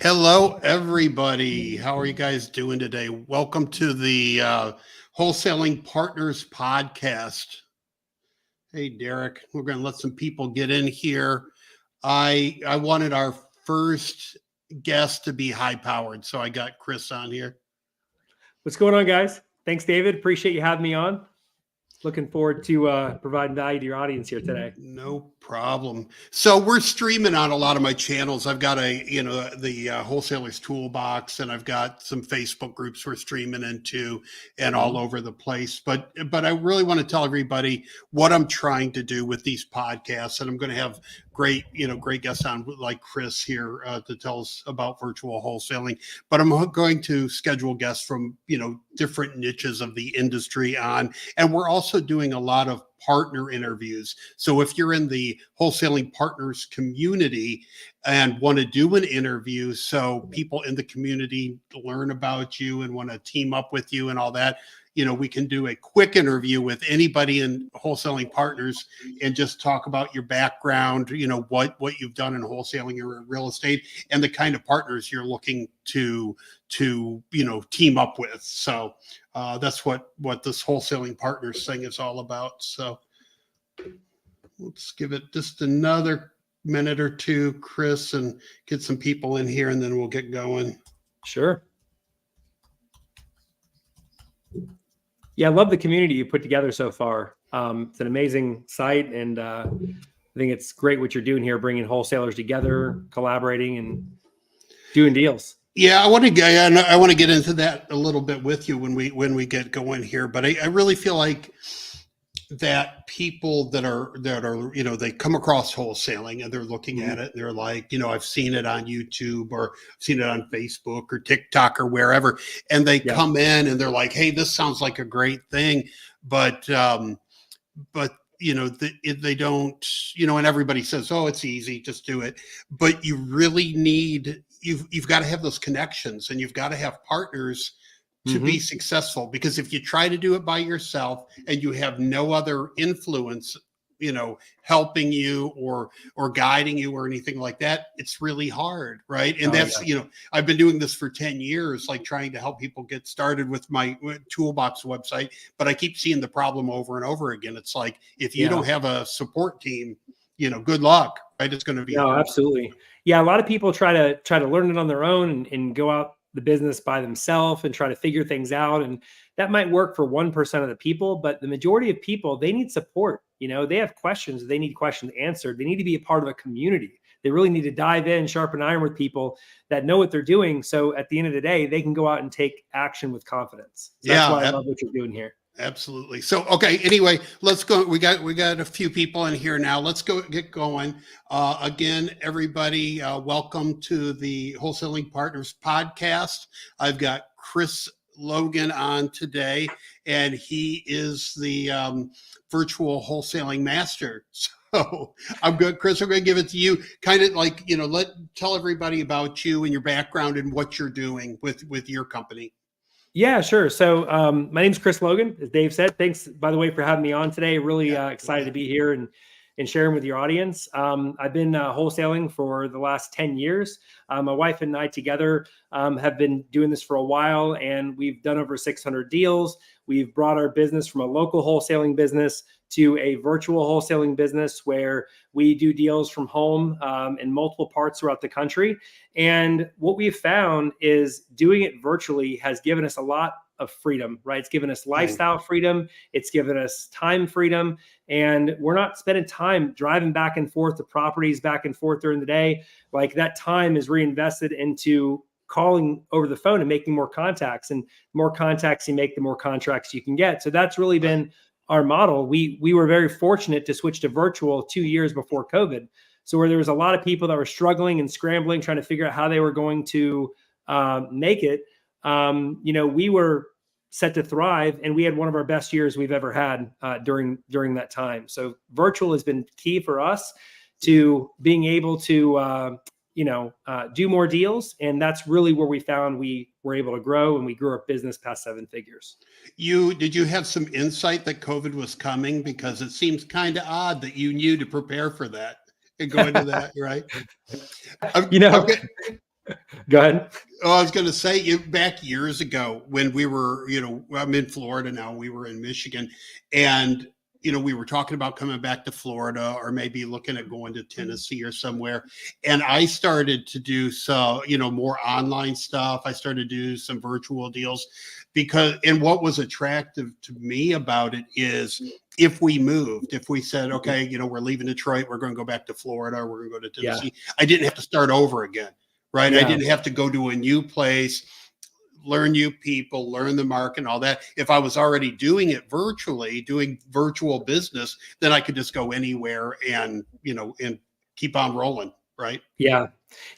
Hello, everybody. How are you guys doing today? Welcome to the Wholesaling Partners podcast. Hey, Derek, we're going to let some people get in here. I wanted our first guest to be high powered, so I got Chris on here. What's going on, guys? Thanks, David. Appreciate you having me on. Looking forward to providing value to your audience here today. No problem. So we're streaming on a lot of my channels. I've got the Wholesalers Toolbox, and I've got some Facebook groups we're streaming into, and all over the place. But I really want to tell everybody what I'm trying to do with these podcasts, and I'm going to have great guests on like Chris here to tell us about virtual wholesaling. But I'm going to schedule guests from different niches of the industry on, and we're also doing a lot of partner interviews. So if you're in the wholesaling partners community and want to do an interview, so people in the community learn about you and want to team up with you and all that, we can do a quick interview with anybody in wholesaling partners and just talk about your background, what you've done in wholesaling or real estate, and the kind of partners you're looking to team up with. So that's what this wholesaling partners thing is all about. So let's give it just another minute or two, Chris, and get some people in here, and then we'll get going. Sure. Yeah, I love the community you put together so far. It's an amazing site, and I think it's great what you're doing here, bringing wholesalers together, collaborating, and doing deals. Yeah, I want to get into that a little bit with you when we get going here. But I really feel like that people that are they come across wholesaling and they're looking at it and they're like, I've seen it on YouTube or I've seen it on Facebook or TikTok or wherever, and they come in and they're like, hey, this sounds like a great thing, but they don't, and everybody says, oh, it's easy, just do it. But you really need, you've got to have those connections, and you've got to have partners to be successful, because if you try to do it by yourself and you have no other influence, helping you or guiding you or anything like that, it's really hard, right? And I've been doing this for 10 years, like trying to help people get started with my Toolbox website, but I keep seeing the problem over and over again. It's like, if you don't have a support team, good luck, right? It's going to be hard. Absolutely. Yeah, a lot of people try to learn it on their own and go out the business by themselves and try to figure things out. And that might work for 1% of the people, but the majority of people, they need support. They have questions. They need questions answered. They need to be a part of a community. They really need to dive in, sharpen iron with people that know what they're doing. So at the end of the day, they can go out and take action with confidence. So that's why I love what you're doing here. Absolutely. So, okay. Anyway, let's go. We got a few get going. Again, everybody, welcome to the Wholesaling Partners podcast. I've got Chris Logan on today, and he is the virtual wholesaling master. So I'm good, Chris. I'm going to give it to you. Kind of like, tell everybody about you and your background and what you're doing with your company. Yeah, sure. So my name's Chris Logan, as Dave said. Thanks, by the way, for having me on today. Really excited to be here and sharing with your audience. I've been wholesaling for the last 10 years. My wife and I together have been doing this for a while, and we've done over 600 deals. We've brought our business from a local wholesaling business to a virtual wholesaling business where we do deals from home in multiple parts throughout the country. And what we've found is doing it virtually has given us a lot of freedom, right? It's given us lifestyle freedom. It's given us time freedom. And we're not spending time driving back and forth to properties back and forth during the day. Like, that time is reinvested into calling over the phone and making more contacts. And the more contacts you make, the more contracts you can get. So that's really been our model. We were very fortunate to switch to virtual 2 years before COVID. So where there was a lot of people that were struggling and scrambling, trying to figure out how they were going to make it, we were set to thrive, and we had one of our best years we've ever had during that time. So virtual has been key for us to being able to do more deals. And that's really where we found we were able to grow, and we grew our business past 7 figures. Did you have some insight that COVID was coming? Because it seems kind of odd that you knew to prepare for that and go into that, right? Okay. Go ahead. Oh, I was going to say back years ago when we were, I'm in Florida now, we were in Michigan, and, we were talking about coming back to Florida or maybe looking at going to Tennessee or somewhere. And I started to do more online stuff. I started to do some virtual deals and what was attractive to me about it is if we said, okay, we're leaving Detroit, we're going to go back to Florida, or we're going to go to Yeah. Tennessee, I didn't have to start over again. Right. Yeah. I didn't have to go to a new place, learn new people, learn the market and all that. If I was already doing it virtually, doing virtual business, then I could just go anywhere and keep on rolling. Right. Yeah.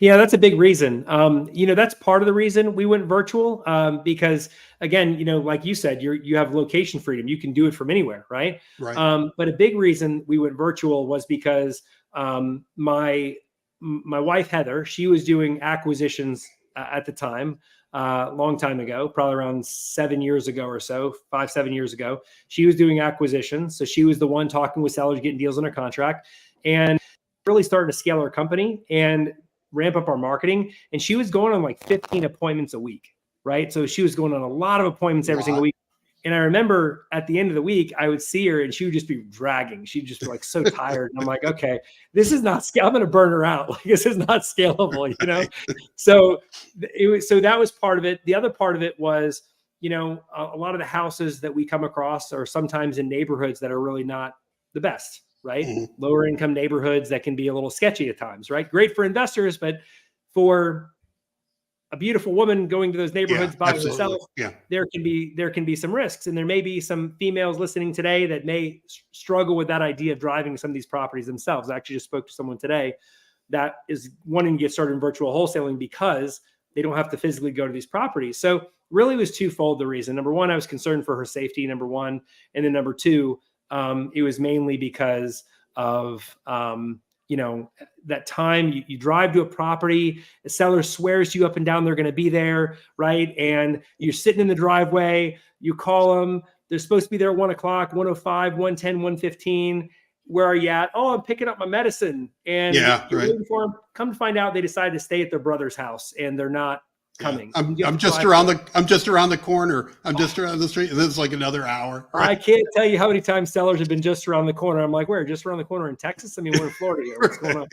Yeah. That's a big reason. That's part of the reason we went virtual. Because again, like you said, you have location freedom. You can do it from anywhere. Right. Right. But a big reason we went virtual was because my wife, Heather, she was doing acquisitions at the time, long time ago, probably around 7 years ago or so, 7 years ago. She was doing acquisitions. So she was the one talking with sellers, getting deals under contract, and really started to scale our company and ramp up our marketing. And she was going on like 15 appointments a week, right? So she was going on a lot of appointments every single week. And I remember at the end of the week, I would see her and she would just be dragging. She'd just be like so tired. And I'm like, okay, this is not I'm going to burn her out. Like, this is not scalable, So that was part of it. The other part of it was, a lot of the houses that we come across are sometimes in neighborhoods that are really not the best, right? Mm-hmm. Lower income neighborhoods that can be a little sketchy at times, right? Great for investors, but for a beautiful woman going to those neighborhoods by herself, there can be some risks. And there may be some females listening today that may struggle with that idea of driving some of these properties themselves. I actually just spoke to someone today that is wanting to get started in virtual wholesaling because they don't have to physically go to these properties. So really it was twofold the reason. Number one, I was concerned for her safety, number one. And then number two, it was mainly because of, that time you drive to a property, the seller swears to you up and down they're going to be there, right? And you're sitting in the driveway, you call them, they're supposed to be there at 1 o'clock, 1:05, 1:10, 1:15. Where are you at? Oh, I'm picking up my medicine. And you're waiting for them. Come to find out they decided to stay at their brother's house and they're not coming. I'm just around the corner. I'm just around the street. This is like another hour. Right? I can't tell you how many times sellers have been just around the corner. I'm like, where? Just around the corner in Texas? I mean, we're in Florida here. What's going on?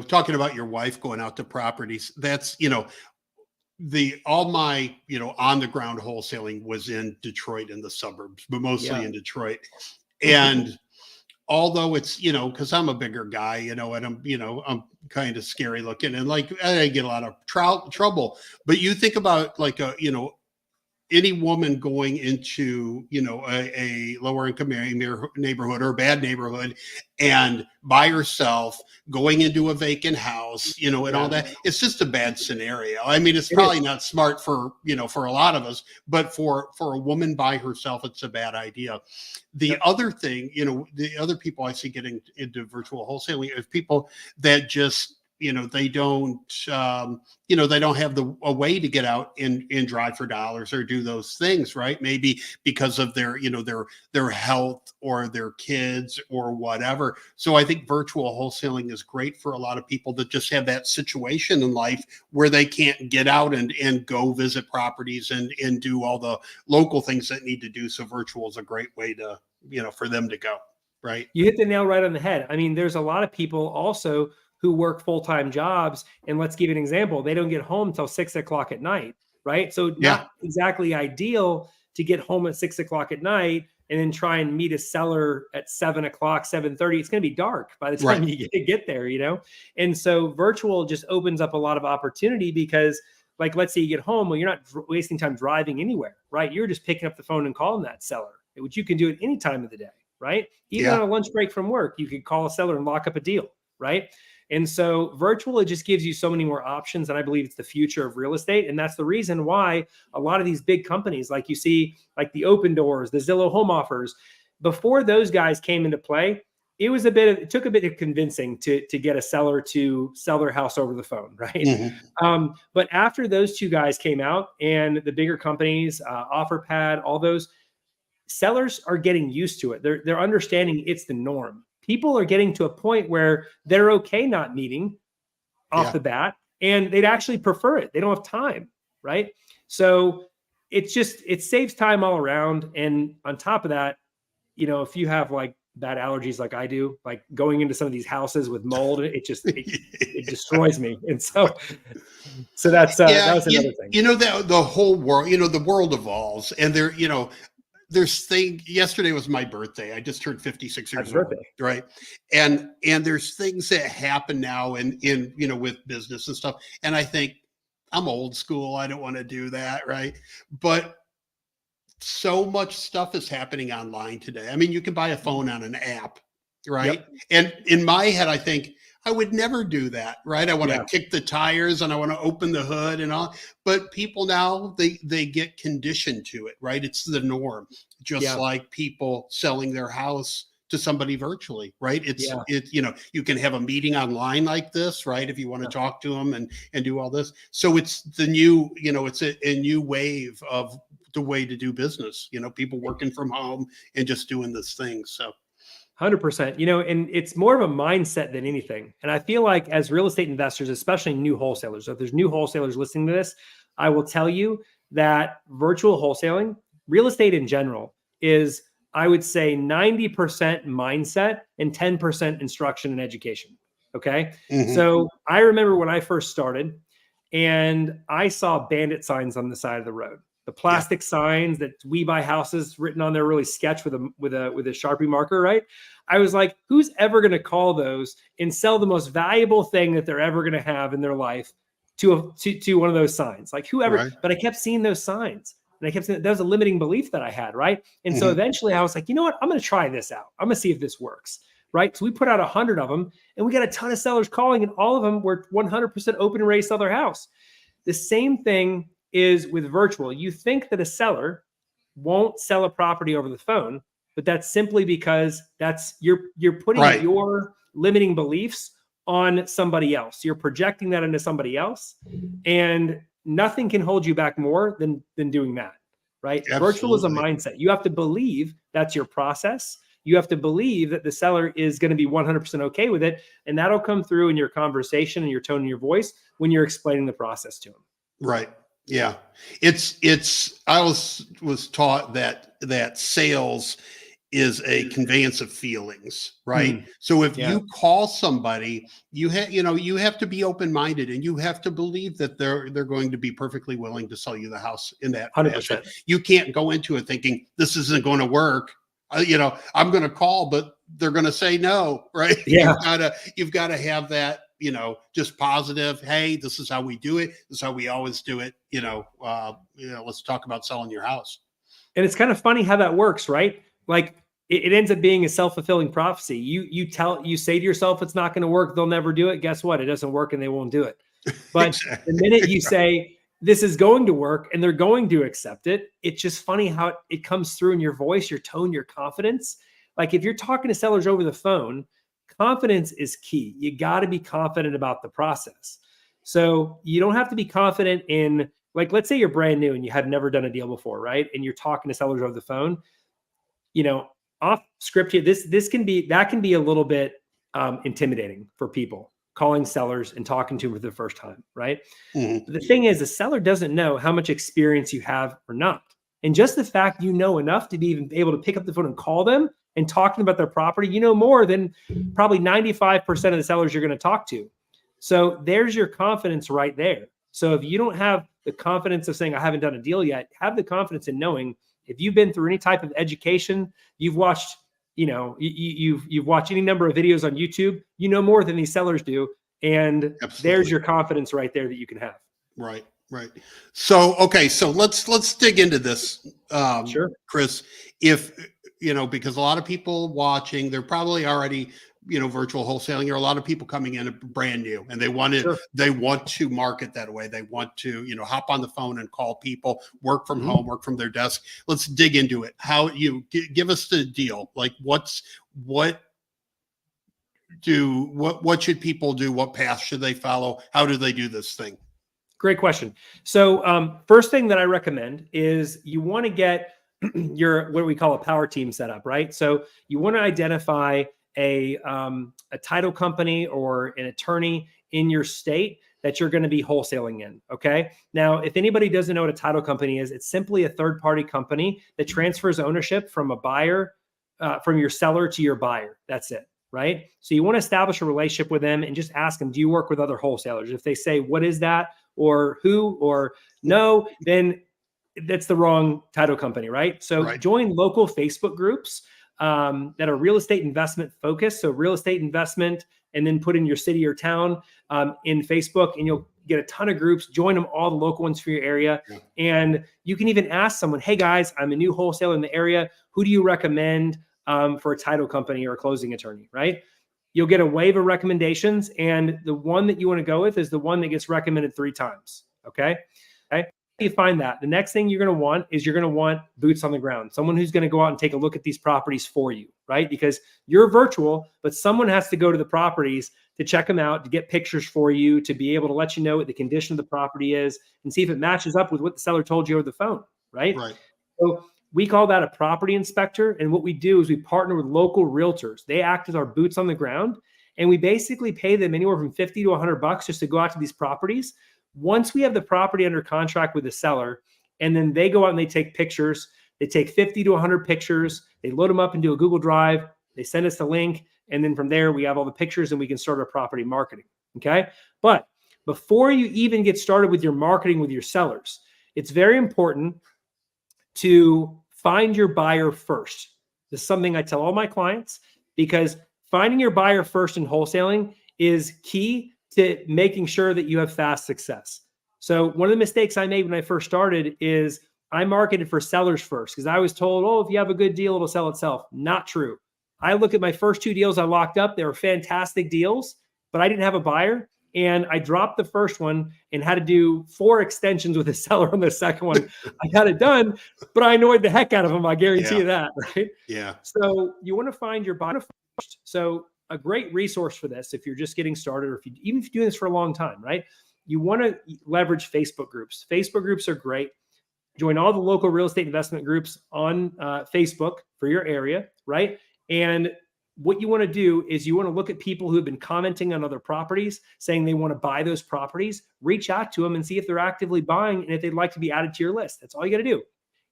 Talking about your wife going out to properties, that's, all my, on the ground wholesaling was in Detroit in the suburbs, but mostly in Detroit. And although it's, cause I'm a bigger guy, and I'm kind of scary looking and like, I get a lot of trouble, but you think about like any woman going into, a lower income neighborhood or a bad neighborhood and by herself going into a vacant house, and all that, it's just a bad scenario. I mean, it's probably not smart for a lot of us, but for a woman by herself, it's a bad idea. The other thing, the other people I see getting into virtual wholesaling is people that just, they don't, they don't have a way to get out and drive for dollars or do those things, right? Maybe because of their, their health or their kids or whatever. So I think virtual wholesaling is great for a lot of people that just have that situation in life where they can't get out and go visit properties and do all the local things that need to do. So virtual is a great way to, for them to go, right? You hit the nail right on the head. I mean, there's a lot of people also who work full-time jobs. And let's give you an example. They don't get home till 6 o'clock at night, right? So not exactly ideal to get home at 6 o'clock at night and then try and meet a seller at 7 o'clock, 7:30. It's going to be dark by the time you get there, And so virtual just opens up a lot of opportunity because, like, let's say you get home, well, you're not wasting time driving anywhere, right? You're just picking up the phone and calling that seller, which you can do at any time of the day, right? Even on a lunch break from work, you could call a seller and lock up a deal, right? And so virtual, it just gives you so many more options. And I believe it's the future of real estate. And that's the reason why a lot of these big companies, like you see, like the Open Doors, the Zillow Home Offers, before those guys came into play, it took a bit of convincing to get a seller to sell their house over the phone, right? Mm-hmm. But after those two guys came out and the bigger companies, OfferPad, all those, sellers are getting used to it. They're understanding it's the norm. People are getting to a point where they're okay not meeting off the bat, and they'd actually prefer it. They don't have time, right? So it saves time all around. And on top of that, if you have like bad allergies like I do, like going into some of these houses with mold, it destroys me. And so that's that was another thing. That the whole world, the world evolves, and yesterday was my birthday. I just turned 56 years old, right? And there's things that happen now in with business and stuff. And I think I'm old school. I don't want to do that, right? But so much stuff is happening online today. I mean, you can buy a phone on an app, right? Yep. And in my head, I think I would never do that, right? I want to kick the tires and I want to open the hood and all. But people now, they get conditioned to it, right? It's the norm. Just like people selling their house to somebody virtually, right? You can have a meeting online like this, right? If you want to talk to them and do all this. So it's the new, it's a new wave of the way to do business, people working from home and just doing this thing. So 100%, and it's more of a mindset than anything. And I feel like as real estate investors, especially new wholesalers, so if there's new wholesalers listening to this, I will tell you that virtual wholesaling, real estate in general, is, I would say, 90% mindset and 10% instruction and education. Okay. Mm-hmm. So I remember when I first started and I saw bandit signs on the side of the road. The plastic signs that we buy houses written on there, really sketch with a Sharpie marker, right? I was like, who's ever going to call those and sell the most valuable thing that they're ever going to have in their life to one of those signs? Like whoever, right. But I kept seeing those signs and I kept saying that was a limiting belief that I had, right? And so eventually I was like, you know what? I'm going to try this out. I'm going to see if this works, right? So we put out 100 of them and we got a ton of sellers calling and all of them were 100% open and ready to sell their house. The same thing is with virtual. You think that a seller won't sell a property over the phone, but that's simply because you're putting your limiting beliefs on somebody else. You're projecting that into somebody else, and nothing can hold you back more than doing that, right? Absolutely. Virtual is a mindset. You have to believe that's your process. You have to believe that the seller is going to be 100% okay with it, and that'll come through in your conversation and your tone and your voice when you're explaining the process to them. Right. Yeah, I was taught that sales is a conveyance of feelings, right? So if you call somebody, you have to be open-minded and you have to believe that they're going to be perfectly willing to sell you the house in that 100%. Fashion. You can't go into it thinking this isn't going to work. I'm going to call, but they're going to say no, right? Yeah, you've got to have that. Just positive. Hey, this is how we do it. This is how we always do it. Let's talk about selling your house. And it's kind of funny how that works, right? Like it ends up being a self-fulfilling prophecy. You say to yourself, it's not going to work. They'll never do it. Guess what? It doesn't work and they won't do it. But exactly. The minute you say this is going to work and they're going to accept it, it's just funny how it comes through in your voice, your tone, your confidence. Like if you're talking to sellers over the phone, confidence is key. You got to be confident about the process. So you don't have to be confident in, like, let's say you're brand new and you have never done a deal before, right? And you're talking to sellers over the phone, off script here, that can be a little bit intimidating for people calling sellers and talking to them for the first time, right? Mm-hmm. The thing is, the seller doesn't know how much experience you have or not. And just the fact you know enough to be even able to pick up the phone and call them and talking about their property, more than probably 95% of the sellers you're going to talk to. So there's your confidence right there. So if you don't have the confidence of saying, I haven't done a deal yet, have the confidence in knowing if you've been through any type of education, you've watched, you've watched any number of videos on YouTube, more than these sellers do. And Absolutely. There's your confidence right there that you can have. Right. Right. So, okay. So let's dig into this, Sure. Chris, because a lot of people watching, they're probably already, virtual wholesaling, or a lot of people coming in brand new and they want to market that way. They want to, hop on the phone and call people, work from home, work from their desk. Let's dig into it. How give us the deal? Like what should people do? What path should they follow? How do they do this thing? Great question. So first thing that I recommend is you want to get your, what we call a power team set up, right? So you want to identify a title company or an attorney in your state that you're going to be wholesaling in. Okay. Now, if anybody doesn't know what a title company is, it's simply a third-party company that transfers ownership from a buyer, from your seller to your buyer. That's it. Right. So you want to establish a relationship with them and just ask them, do you work with other wholesalers? If they say, what is that? Or who, or no, then that's the wrong title company. Right. So join local Facebook groups that are real estate investment focused. So real estate investment, and then put in your city or town in Facebook, and you'll get a ton of groups. Join them, all the local ones for your area. Yeah. And you can even ask someone, hey guys, I'm a new wholesaler in the area. Who do you recommend for a title company or a closing attorney, right? You'll get a wave of recommendations, and the one that you want to go with is the one that gets recommended 3 times. Okay. You find that the next thing you're going to want is you're going to want boots on the ground, someone who's going to go out and take a look at these properties for you, right? Because you're virtual, but someone has to go to the properties to check them out, to get pictures for you, to be able to let you know what the condition of the property is and see if it matches up with what the seller told you over the phone, right? So we call that a property inspector. And what we do is we partner with local realtors. They act as our boots on the ground, and we basically pay them anywhere from $50 to $100 just to go out to these properties. Once we have the property under contract with the seller, and then they go out and they take pictures, they take 50 to 100 pictures, they load them up into a Google Drive, they send us a link, and then from there we have all the pictures and we can start our property marketing. Okay. But before you even get started with your marketing with your sellers, it's very important to find your buyer first. This is something I tell all my clients, because finding your buyer first in wholesaling is key to making sure that you have fast success. So one of the mistakes I made when I first started is I marketed for sellers first, because I was told, oh, if you have a good deal, it'll sell itself. Not true. I look at my first 2 deals I locked up. They were fantastic deals, but I didn't have a buyer. And I dropped the first one and had to do 4 extensions with a seller on the second one. I got it done, but I annoyed the heck out of them. I guarantee you that, right? Yeah. So you want to find your buyer first. So a great resource for this, if you're just getting started, or even if you're doing this for a long time, right? You want to leverage Facebook groups. Facebook groups are great. Join all the local real estate investment groups on Facebook for your area, right? And what you want to do is you want to look at people who have been commenting on other properties, saying they want to buy those properties, reach out to them and see if they're actively buying and if they'd like to be added to your list. That's all you got to do.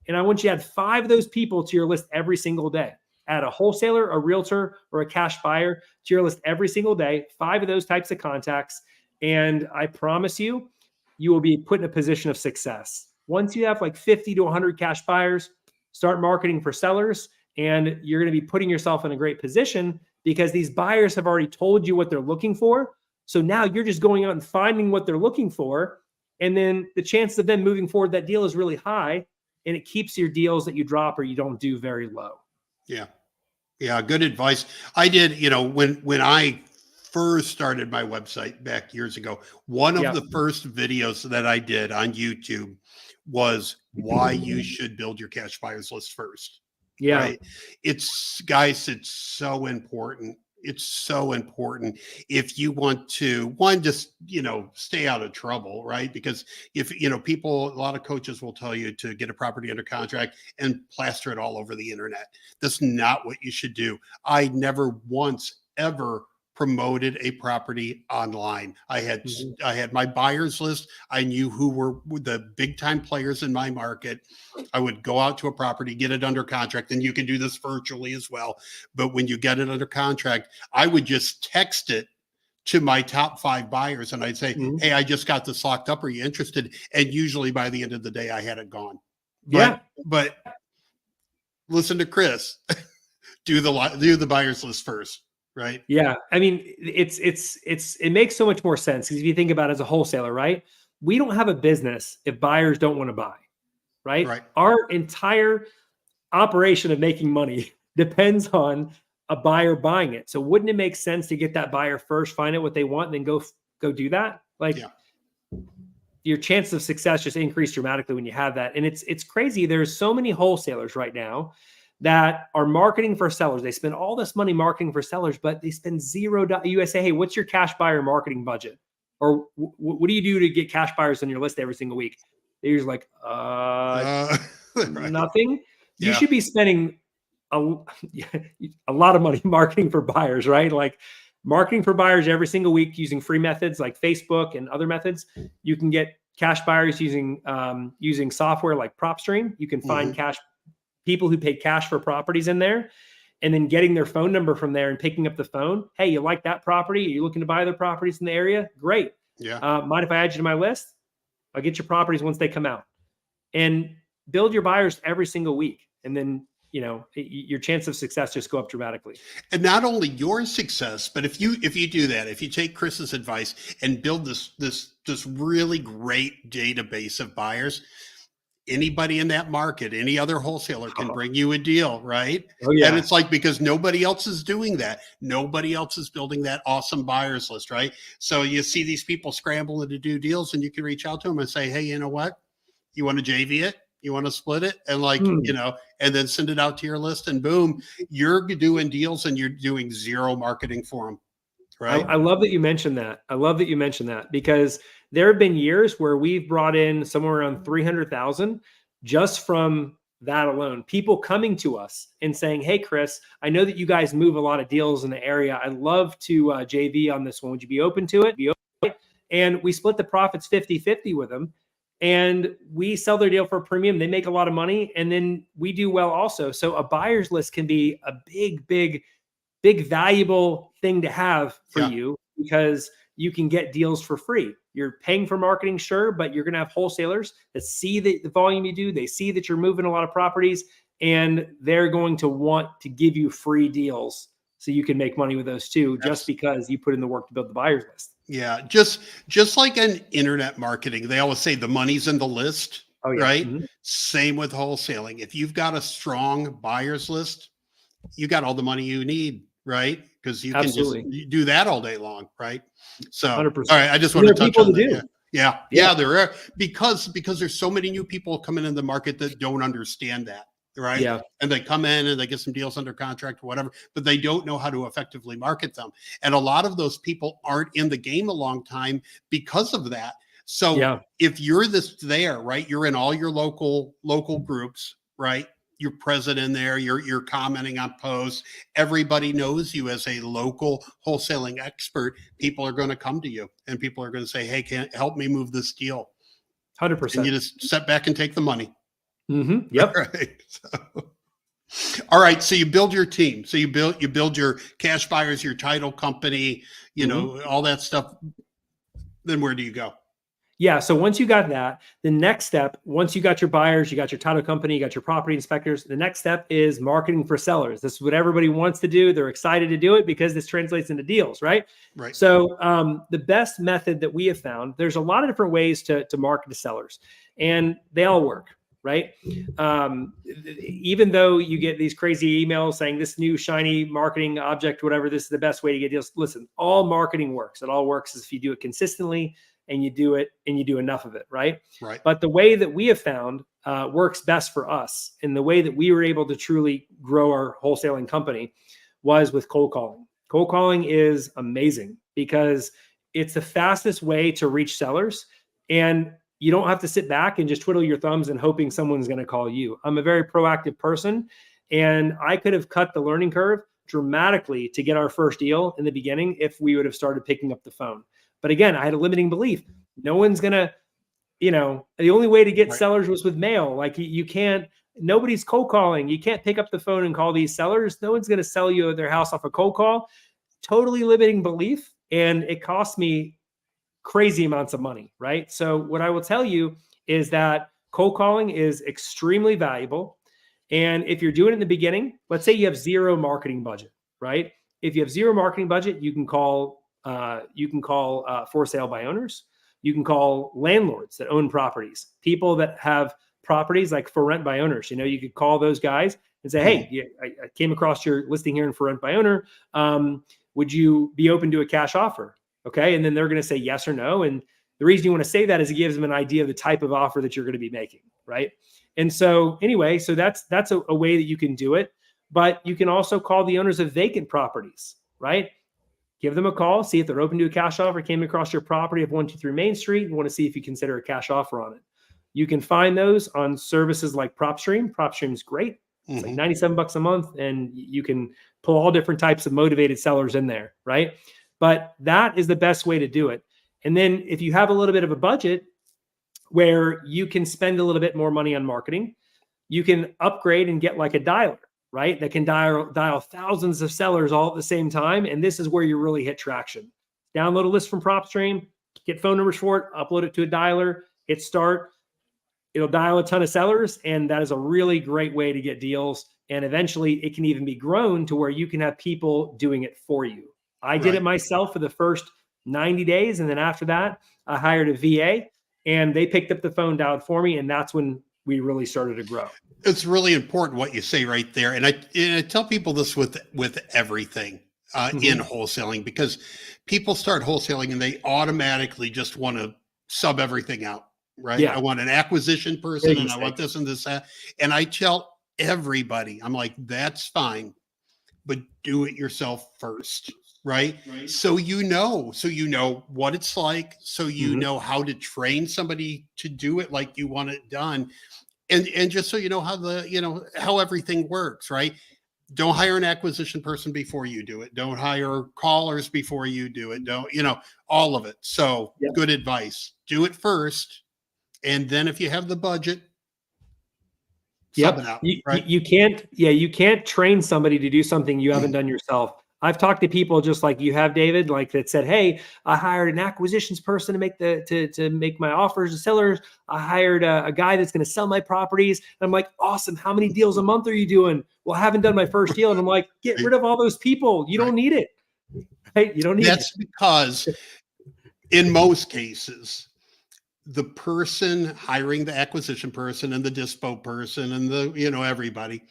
And I want you to add 5 of those people to your list every single day. Add a wholesaler, a realtor, or a cash buyer to your list every single day, 5 of those types of contacts. And I promise you, you will be put in a position of success. Once you have like 50 to 100 cash buyers, start marketing for sellers, and you're going to be putting yourself in a great position, because these buyers have already told you what they're looking for. So now you're just going out and finding what they're looking for. And then the chances of them moving forward that deal is really high, and it keeps your deals that you drop or you don't do very low. Yeah. Yeah. Good advice. I did, when I first started my website back years ago, one of the first videos that I did on YouTube was why you should build your cash buyers list first. Yeah. Right. It's so important. It's so important if you want to, just, stay out of trouble, right? Because if, a lot of coaches will tell you to get a property under contract and plaster it all over the internet. That's not what you should do. I never once ever promoted a property online. I had my buyers list. I knew who were the big time players in my market. I would go out to a property, get it under contract, and you can do this virtually as well. But when you get it under contract, I would just text it to my top 5 buyers, and I'd say, hey, I just got this locked up. Are you interested? And usually by the end of the day, I had it gone. But listen to Chris. Do the buyers list first. Right. Yeah. I mean, it makes so much more sense, because if you think about it as a wholesaler, right? We don't have a business if buyers don't want to buy, right? Our entire operation of making money depends on a buyer buying it. So wouldn't it make sense to get that buyer first, find out what they want, and then go do that? Your chances of success just increase dramatically when you have that. And it's crazy. There's so many wholesalers right now that are marketing for sellers. They spend all this money marketing for sellers, but they spend $0. You say, hey, what's your cash buyer marketing budget? Or what do you do to get cash buyers on your list every single week? They're usually like, nothing. You should be spending a, a lot of money marketing for buyers, right? Like marketing for buyers every single week using free methods like Facebook and other methods. You can get cash buyers using using software like PropStream. You can find cash people who pay cash for properties in there, and then getting their phone number from there and picking up the phone. Hey, you like that property? Are you looking to buy other properties in the area? Great. Yeah. Mind if I add you to my list? I'll get your properties once they come out, and build your buyers every single week. And then, you know, your chance of success just go up dramatically. And not only your success, but if you do that, if you take Chris's advice and build this really great database of buyers, anybody in that market, any other wholesaler can bring you a deal, right? Oh, yeah. And it's like, because nobody else is doing that. Nobody else is building that awesome buyers list, right? So you see these people scrambling to do deals, and you can reach out to them and say, hey, you know what? You want to JV it? You want to split it? And like, you know, and then send it out to your list, and boom, you're doing deals and you're doing zero marketing for them. Right. I love that you mentioned that. I love that you mentioned that, because there have been years where we've brought in somewhere around 300,000 just from that alone. People coming to us and saying, hey, Chris, I know that you guys move a lot of deals in the area. I'd love to JV on this one. Would you be open to it? And we split the profits 50-50 with them. And we sell their deal for a premium. They make a lot of money, and then we do well also. So a buyer's list can be a big valuable thing to have for you, because you can get deals for free. You're paying for marketing, sure, but you're going to have wholesalers that see the volume you do. They see that you're moving a lot of properties, and they're going to want to give you free deals so you can make money with those too, just because you put in the work to build the buyer's list. Yeah, just like in internet marketing, they always say the money's in the list, right? Same with wholesaling. If you've got a strong buyer's list, you got all the money you need, right? Because you can just do that all day long, right? So, 100%. all right, I just want to touch on that. Yeah, there are, because there's so many new people coming in the market that don't understand that, right? Yeah. And they come in and they get some deals under contract or whatever, but they don't know how to effectively market them. And a lot of those people aren't in the game a long time because of that. So if you're there, right, you're in all your local groups, right? You're present in there, you're commenting on posts. Everybody knows you as a local wholesaling expert. People are going to come to you, and people are going to say, hey, can help me move this deal? 100%. And you just sit back and take the money. Yep. Right. All right. So you build your team. So you build your cash buyers, your title company, you know, all that stuff. Then where do you go? Yeah. So once you got that, the next step, once you got your buyers, you got your title company, you got your property inspectors, the next step is marketing for sellers. This is what everybody wants to do. They're excited to do it because this translates into deals, right? Right. So the best method that we have found, there's a lot of different ways to market to sellers, and they all work, right? Even though you get these crazy emails saying this new shiny marketing object, whatever, this is the best way to get deals. Listen, all marketing works. It all works if you do it consistently, and you do it and you do enough of it, right? Right. But the way that we have found works best for us, and the way that we were able to truly grow our wholesaling company, was with cold calling. Cold calling is amazing because it's the fastest way to reach sellers, and you don't have to sit back and just twiddle your thumbs and hoping someone's going to call you. I'm a very proactive person, and I could have cut the learning curve dramatically to get our first deal in the beginning if we would have started picking up the phone. But again, I had a limiting belief. No one's going to, you know, the only way to get sellers was with mail. Like you can't, nobody's cold calling. You can't pick up the phone and call these sellers. No one's going to sell you their house off a cold call. Totally limiting belief. And it cost me crazy amounts of money, right? So what I will tell you is that cold calling is extremely valuable. And if you're doing it in the beginning, let's say you have zero marketing budget, right? If you have zero marketing budget, you can call for sale by owners. You can call landlords that own properties, people that have properties like for rent by owners. You know, you could call those guys and say, hey, I came across your listing here in for rent by owner. Would you be open to a cash offer? Okay. And then they're going to say yes or no. And the reason you want to say that is it gives them an idea of the type of offer that you're going to be making. Right. And so anyway, so that's a way that you can do it, but you can also call the owners of vacant properties, right? Give them a call, see if they're open to a cash offer, came across your property of 123 Main Street, and want to see if you consider a cash offer on it. You can find those on services like PropStream. PropStream's great. It's like 97 bucks a month, and you can pull all different types of motivated sellers in there, right? But that is the best way to do it. And then if you have a little bit of a budget where you can spend a little bit more money on marketing, you can upgrade and get like a dialer, right? That can dial thousands of sellers all at the same time. And this is where you really hit traction. Download a list from PropStream, get phone numbers for it, upload it to a dialer, hit start. It'll dial a ton of sellers. And that is a really great way to get deals. And eventually it can even be grown to where you can have people doing it for you. I did it myself for the first 90 days. And then after that, I hired a VA and they picked up the phone, dialed for me. And that's when we really started to grow. It's really important what you say right there. And I tell people this with everything in wholesaling, because people start wholesaling and they automatically just want to sub everything out, right? Yeah. I want an acquisition person and I want this and this, that. And I tell everybody, I'm like, that's fine, but do it yourself first. Right. So you know what it's like. So you know how to train somebody to do it like you want it done. And just so you know how everything works, right? Don't hire an acquisition person before you do it. Don't hire callers before you do it. Don't, all of it. So good advice. Do it first. And then if you have the budget, sub it out, right? You can't train somebody to do something you haven't done yourself. I've talked to people just like you have, David, like that said, "Hey, I hired an acquisitions person to make to make my offers to sellers. I hired a guy that's going to sell my properties." And I'm like, "Awesome! How many deals a month are you doing?" "Well, I haven't done my first deal." And I'm like, "Get rid of all those people. You don't need it. Right? You don't need it." That's because in most cases, the person hiring the acquisition person and the dispo person and the everybody,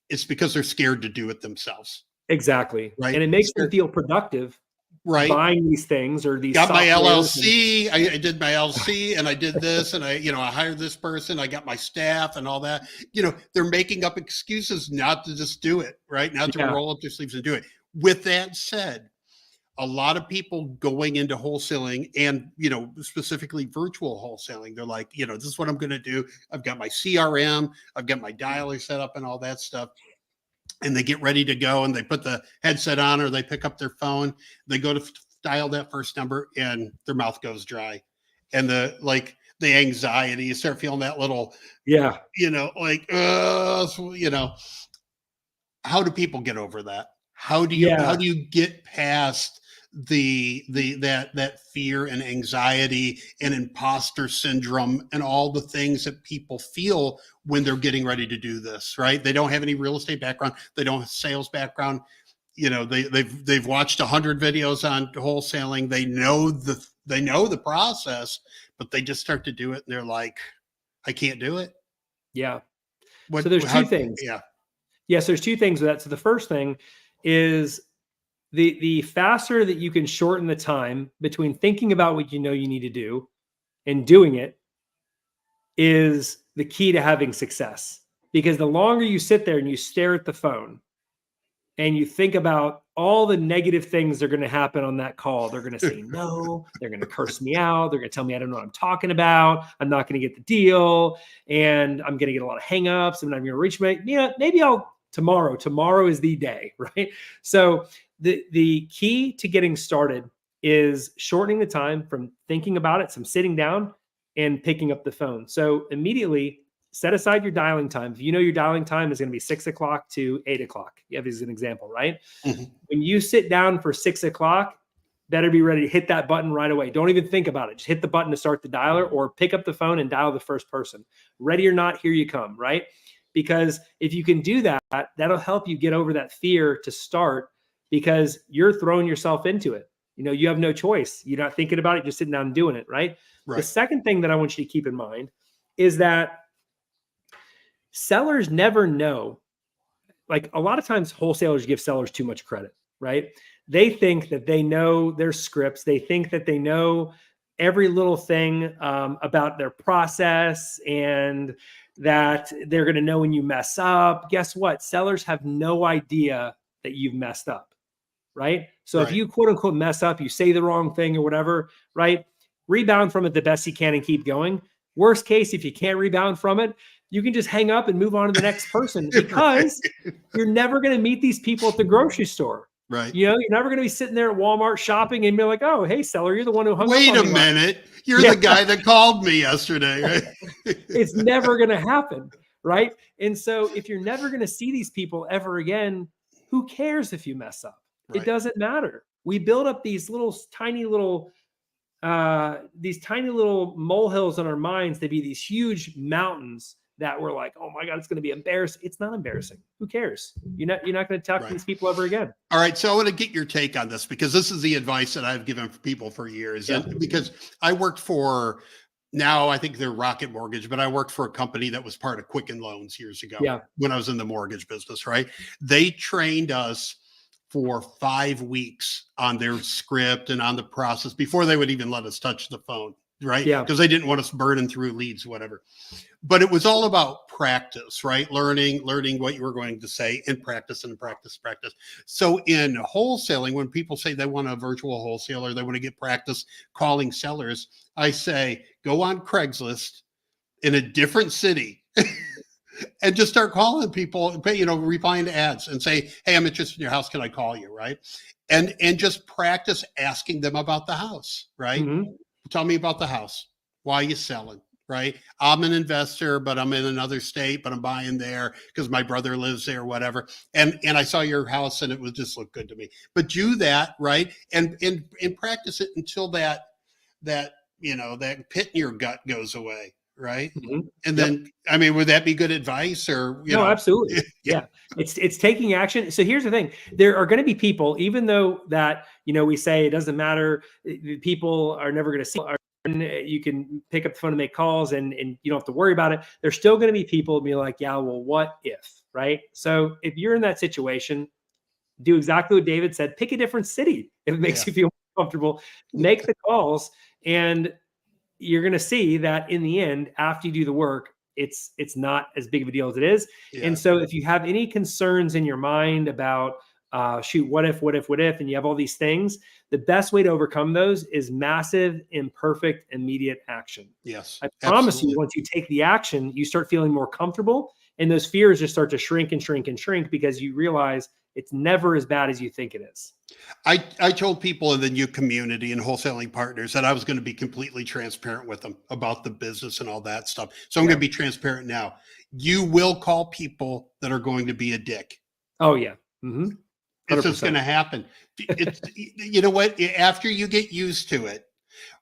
it's because they're scared to do it themselves. Exactly. Right. And it makes them feel productive. Right. Buying these things or these. Got my LLC. I did my LLC and I did this and I hired this person. I got my staff and all that. They're making up excuses not to just do it. Right. Not to roll up their sleeves and do it. With that said, a lot of people going into wholesaling and, specifically virtual wholesaling, they're like, this is what I'm going to do. I've got my CRM. I've got my dialer set up and all that stuff. And they get ready to go and they put the headset on or they pick up their phone. They go to dial that first number and their mouth goes dry. And the anxiety, you start feeling that little, how do people get over that? How do you get past that fear and anxiety and imposter syndrome and all the things that people feel when they're getting ready to do this, right? They don't have any real estate background. They don't have sales background. They've watched 100 videos on wholesaling. They know the process, but they just start to do it and they're like, I can't do it. Yeah. So there's two things. Yes, there's two things with that. So the first thing is the faster that you can shorten the time between thinking about what you need to do and doing it is the key to having success. Because the longer you sit there and you stare at the phone and you think about all the negative things that are going to happen on that call, they're going to say no, they're going to curse me out, they're going to tell me I don't know what I'm talking about, I'm not going to get the deal, and I'm going to get a lot of hangups, I'm not going to reach me. Maybe I'll tomorrow. Tomorrow is the day, right? So the key to getting started is shortening the time from thinking about it, from sitting down and picking up the phone. So immediately set aside your dialing time. If your dialing time is going to be 6 o'clock to 8 o'clock, as an example, right? Mm-hmm. When you sit down for 6 o'clock, better be ready to hit that button right away. Don't even think about it. Just hit the button to start the dialer or pick up the phone and dial the first person. Ready or not, here you come, right? Because if you can do that, that'll help you get over that fear to start, because you're throwing yourself into it. You have no choice. You're not thinking about it, you're sitting down and doing it, right? The second thing that I want you to keep in mind is that sellers never know. Like a lot of times wholesalers give sellers too much credit, right? They think that they know their scripts. They think that they know every little thing about their process and that they're going to know when you mess up. Guess what? Sellers have no idea that you've messed up, right? So if you quote unquote mess up, you say the wrong thing or whatever, right? Rebound from it the best you can and keep going. Worst case, if you can't rebound from it, you can just hang up and move on to the next person, because you're never going to meet these people at the grocery store. Right. You know, you're never going to be sitting there at Walmart shopping and be like, oh, hey, seller, you're the one who hung Wait up a on me. minute. You're the guy that called me yesterday, right? It's never going to happen, right? And so if you're never going to see these people ever again, who cares if you mess up? Right. It doesn't matter. We build up these tiny little molehills in our minds to be these huge mountains that we're like, oh my God, it's going to be embarrassing. It's not embarrassing. Who cares? You're not going to talk to these people ever again. All right. So I want to get your take on this, because this is the advice that I've given people for years. Yeah. And because I worked for, now I think they're Rocket Mortgage, but I worked for a company that was part of Quicken Loans years ago. Yeah. When I was in the mortgage business, right? They trained us for 5 weeks on their script and on the process before they would even let us touch the phone, right? Yeah. Because they didn't want us burning through leads, whatever. But it was all about practice, right? Learning what you were going to say, and practice. So in wholesaling, when people say they want a virtual wholesaler, they want to get practice calling sellers, I say, go on Craigslist in a different city and just start calling people, you know, replying to ads and say, hey, I'm interested in your house. Can I call you? Right. And just practice asking them about the house, right? Mm-hmm. Tell me about the house. Why are you selling? Right. I'm an investor, but I'm in another state, but I'm buying there because my brother lives there, whatever. And I saw your house and it would just look good to me. But do that, right? And practice it until that you know, that pit in your gut goes away. Right. Mm-hmm. And then, I mean, would that be good advice, or, you know? Absolutely. Yeah. It's taking action. So here's the thing. There are going to be people, even though that, you know, we say it doesn't matter, people are never going to see, you can pick up the phone and make calls and you don't have to worry about it. There's still going to be people be like, yeah, well, what if, right? So if you're in that situation, do exactly what David said, pick a different city. If it makes you feel comfortable, make the calls, and you're going to see that in the end, after you do the work, it's not as big of a deal as it is. Yeah. And so if you have any concerns in your mind about, shoot, what if, and you have all these things, the best way to overcome those is massive, imperfect, immediate action. Yes. I promise you, once you take the action, you start feeling more comfortable, and those fears just start to shrink and shrink and shrink, because you realize it's never as bad as you think it is. I told people in the new community and wholesaling partners that I was going to be completely transparent with them about the business and all that stuff. So I'm going to be transparent now. You will call people that are going to be a dick. Oh yeah. Mm-hmm. It's just going to happen. It's, you know what? After you get used to it,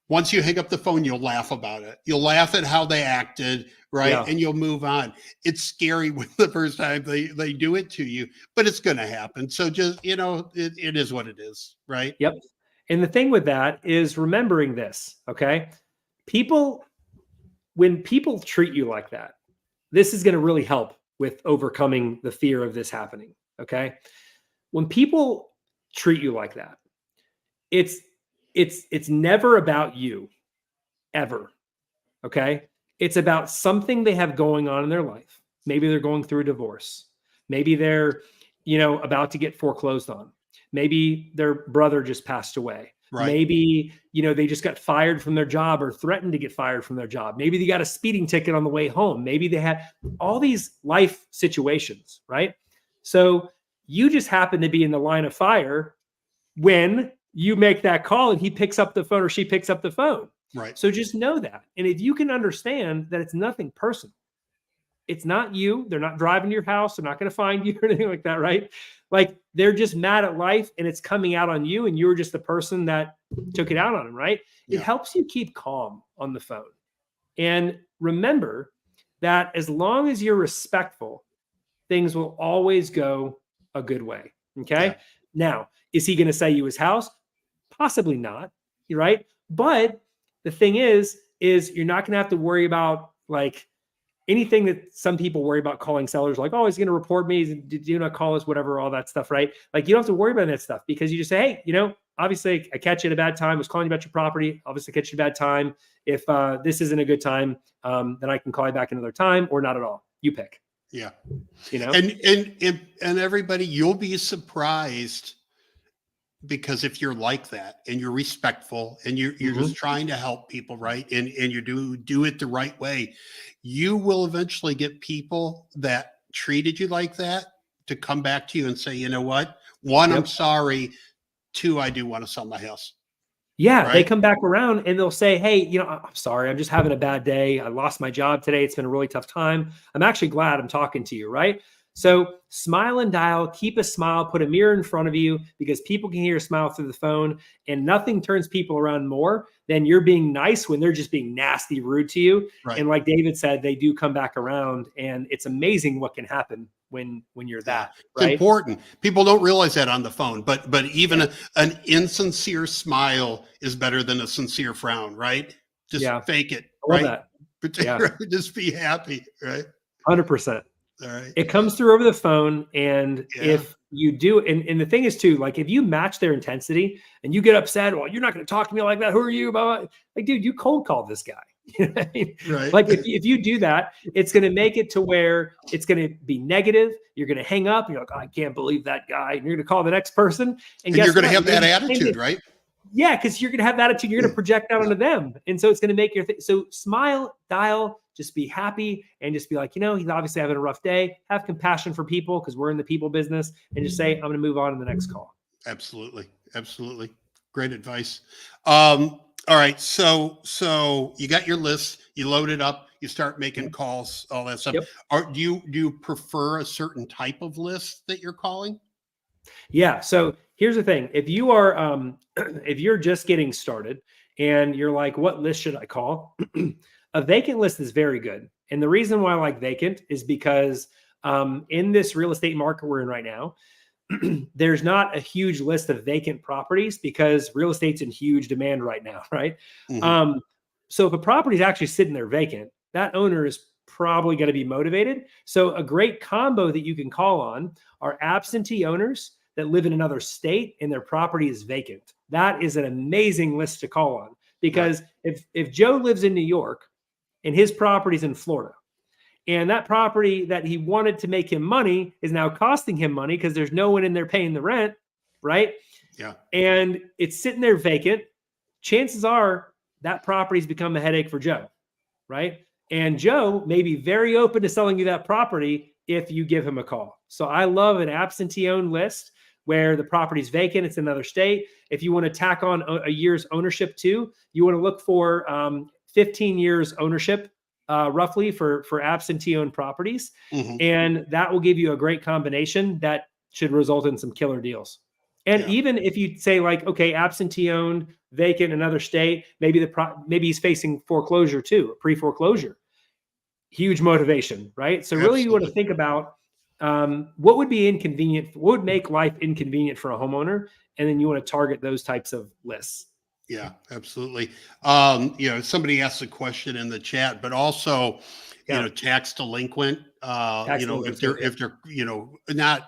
once you hang up the phone, you'll laugh about it. You'll laugh at how they acted, right? Yeah. And you'll move on. It's scary when the first time they do it to you, but it's going to happen. So just, you know, it is what it is, right? Yep. And the thing with that is remembering this, okay? When people treat you like that, this is going to really help with overcoming the fear of this happening, okay? When people treat you like that, it's never about you, ever. Okay. It's about something they have going on in their life. Maybe they're going through a divorce. Maybe they're, about to get foreclosed on. Maybe their brother just passed away. Right. Maybe, they just got fired from their job or threatened to get fired from their job. Maybe they got a speeding ticket on the way home. Maybe they had all these life situations, right? So you just happen to be in the line of fire when you make that call and he picks up the phone or she picks up the phone. Right. So just know that. And if you can understand that it's nothing personal, it's not you. They're not driving to your house. They're not going to find you or anything like that, right? Like they're just mad at life and it's coming out on you and you were just the person that took it out on them, right? Yeah. It helps you keep calm on the phone. And remember that as long as you're respectful, things will always go a good way, okay? Yeah. Now, is he going to sell you his house? Possibly not, right? But the thing is you're not going to have to worry about like anything that some people worry about calling sellers, like, oh, he's going to report me. Did you not call us? Whatever, all that stuff, right? Like you don't have to worry about that stuff because you just say, hey, obviously I catch you at a bad time. I was calling you about your property. Obviously catch you at a bad time. If this isn't a good time, then I can call you back another time or not at all. You pick. Yeah. And everybody, you'll be surprised because if you're like that and you're respectful and you're Mhm. just trying to help people, right? And you do it the right way, you will eventually get people that treated you like that to come back to you and say, you know what? One, I'm Yep. sorry. Two, I do want to sell my house. Yeah, they Right? come back around and they'll say, "Hey, I'm sorry. I'm just having a bad day. I lost my job today. It's been a really tough time. I'm actually glad I'm talking to you," right? So smile and dial, keep a smile, put a mirror in front of you because people can hear a smile through the phone, and nothing turns people around more than you're being nice when they're just being nasty, rude to you. Right. And like David said, they do come back around, and it's amazing what can happen when you're Yeah, that, it's right? important. People don't realize that on the phone, but even Yeah. an insincere smile is better than a sincere frown, right? Just Yeah. fake it, I love right? that. Yeah. Just be happy, right? 100%. All right. It comes through over the phone, and Yeah. if you do, and the thing is too, like if you match their intensity and you get upset, well, you're not going to talk to me like that. Who are you? Blah, blah. Like, dude, you cold called this guy. You know what I mean? Right. Like if you do that, it's going to make it to where it's going to be negative. You're going to hang up. And you're like, oh, I can't believe that guy. And you're going to call the next person. And And you're guess going to what? have You're that gonna be attitude, right? yeah, because you're going to have that attitude. You're going to project that Yeah. onto them. And so it's going to make your thing. So smile, dial, just be happy and just be like, he's obviously having a rough day. Have compassion for people because we're in the people business and just say, I'm going to move on to the next call. Absolutely. Absolutely. Great advice. All right. So you got your list, you load it up, you start making calls, all that stuff. Yep. Do you prefer a certain type of list that you're calling? Yeah. So here's the thing. If you are, if you're just getting started and you're like, what list should I call? A vacant list is very good. And the reason why I like vacant is because in this real estate market we're in right now, there's not a huge list of vacant properties because real estate's in huge demand right now, right? Mhm. So if a property is actually sitting there vacant, that owner is probably going to be motivated. So a great combo that you can call on are absentee owners that live in another state and their property is vacant. That is an amazing list to call on because if Joe lives in New York and his property's in Florida, and that property that he wanted to make him money is now costing him money because there's no one in there paying the rent, right? Yeah. And it's sitting there vacant. Chances are that property's become a headache for Joe, right? And Joe may be very open to selling you that property if you give him a call. So I love an absentee owned list where the property's vacant, it's another state. If you want to tack on a year's ownership too, you want to look for 15 years ownership roughly for absentee owned properties. Mhm. And that will give you a great combination that should result in some killer deals. And Yeah. even if you say like, okay, absentee owned, vacant, another state, maybe maybe he's facing foreclosure too, pre-foreclosure. Huge motivation, right? So really you want to Absolutely. think about what would be inconvenient, what would make life inconvenient for a homeowner, and then you want to target those types of lists. Yeah, absolutely. Somebody asked a question in the chat, but also, Yeah. tax delinquent, Tax if delinquency, they're, yeah.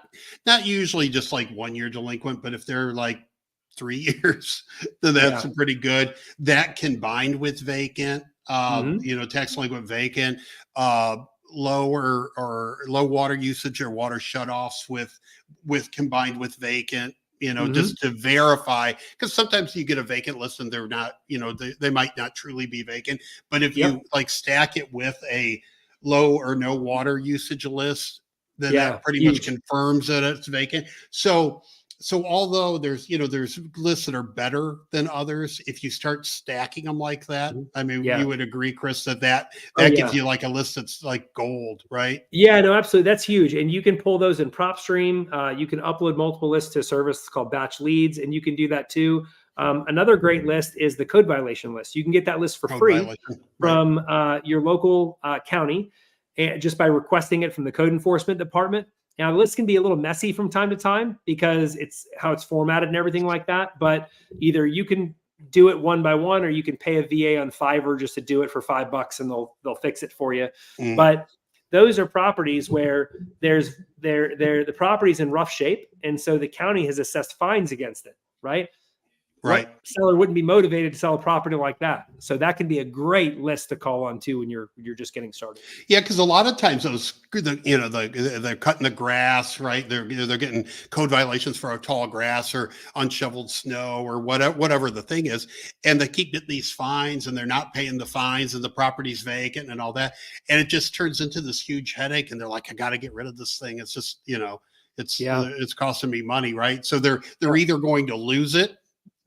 not usually just like 1 year delinquent, but if they're like 3 years, then that's Yeah. pretty good. That combined with vacant, Mhm. tax delinquent vacant, lower or low water usage or water shutoffs with combined with vacant, Mhm. just to verify, because sometimes you get a vacant list and they're not, they might not truly be vacant. But if you Yep. like stack it with a low or no water usage list, then Yeah. that pretty much Huge. confirms that it's vacant. So although there's lists that are better than others, if you start stacking them like that, Mhm. I mean, Yeah. you would agree, Chris, that Oh gives yeah. you like a list that's like gold, right? Yeah, no, absolutely. That's huge. And you can pull those in PropStream. You can upload multiple lists to a service called Batch Leads, and you can do that too. Another great list is the code violation list. You can get that list for Code free violation, right? from your local county and just by requesting it from the code enforcement department. Now, the list can be a little messy from time to time because it's how it's formatted and everything like that. But either you can do it one by one, or you can pay a VA on Fiverr just to do it for $5 and they'll fix it for you. Mm, But those are properties where the property's in rough shape, and so the county has assessed fines against it, right? Right. What seller wouldn't be motivated to sell a property like that? So that can be a great list to call on too when you're just getting started. Yeah, because a lot of times they're cutting the grass, right? They're getting code violations for tall grass or unshoveled snow or whatever the thing is, and they keep getting these fines, and they're not paying the fines, and the property's vacant and all that, and it just turns into this huge headache. And they're like, I got to get rid of this thing. It's just it's costing me money, right? So they're either going to lose it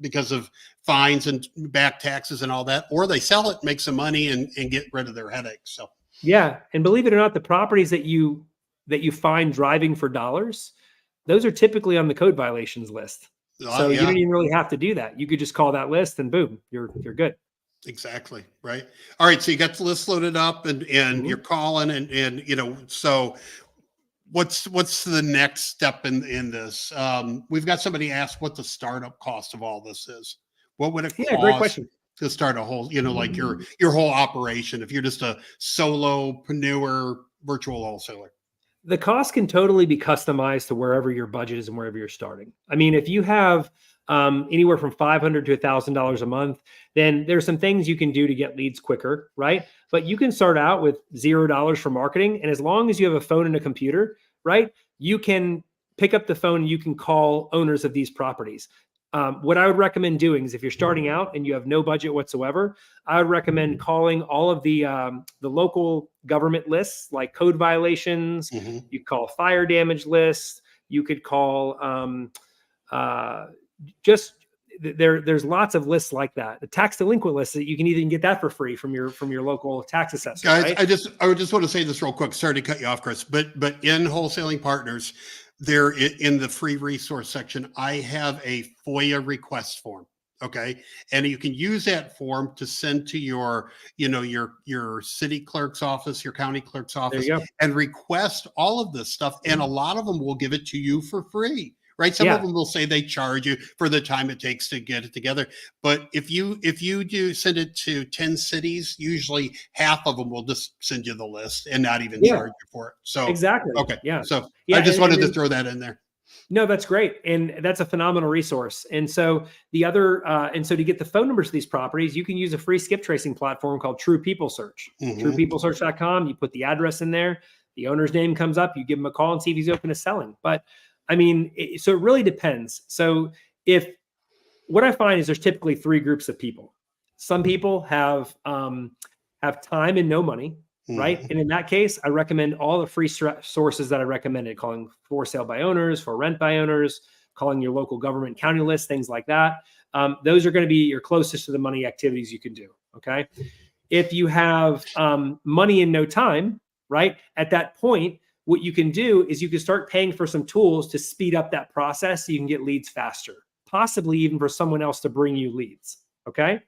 because of fines and back taxes and all that, or they sell it, make some money, and get rid of their headaches. So yeah, and believe it or not, the properties that you find driving for dollars, those are typically on the code violations list. So you don't even really have to do that. You could just call that list, and boom, you're good. Exactly. Right. All right. So you got the list loaded up, and you're calling, and so what's the next step in this? We've got somebody ask what the startup cost of all this is. What would it cost great question. to start a whole, like your whole operation, if you're just a solopreneur virtual wholesaler? The cost can totally be customized to wherever your budget is and wherever you're starting. I mean, if you have anywhere from $500 to $1,000 a month, then there's some things you can do to get leads quicker, right? But you can start out with $0 for marketing. And as long as you have a phone and a computer, right, you can pick up the phone and you can call owners of these properties. What I would recommend doing is if you're starting out and you have no budget whatsoever, I would recommend calling all of the local government lists, like code violations. Mm-hmm. You could call fire damage lists. You could call there's lots of lists like that. The tax delinquent lists that you can even get that for free from your local tax assessor. Guys, right? I would just want to say this real quick. Sorry to cut you off, Chris, but in Wholesaling Partners, there in the free resource section, I have a FOIA request form. Okay. And you can use that form to send to your city clerk's office, your county clerk's office, and request all of this stuff. And a lot of them will give it to you for free. Right. Some of them will say they charge you for the time it takes to get it together. But if you do send it to 10 cities, usually half of them will just send you the list and not even charge you for it. So exactly. Okay. Yeah. So I just wanted to throw that in there. No, that's great. And that's a phenomenal resource. And so to get the phone numbers of these properties, you can use a free skip tracing platform called True People Search. Mm-hmm. TruePeopleSearch.com. You put the address in there, the owner's name comes up, you give him a call and see if he's open to selling. But I mean, so it really depends. So what I find is there's typically three groups of people. Some people have time and no money, right? And in that case, I recommend all the free sources that I recommended: calling for sale by owners, for rent by owners, calling your local government county list, things like that. Those are going to be your closest to the money activities you can do. Okay. If you have money and no time, right, at that point, what you can do is you can start paying for some tools to speed up that process so you can get leads faster, possibly even for someone else to bring you leads. Okay.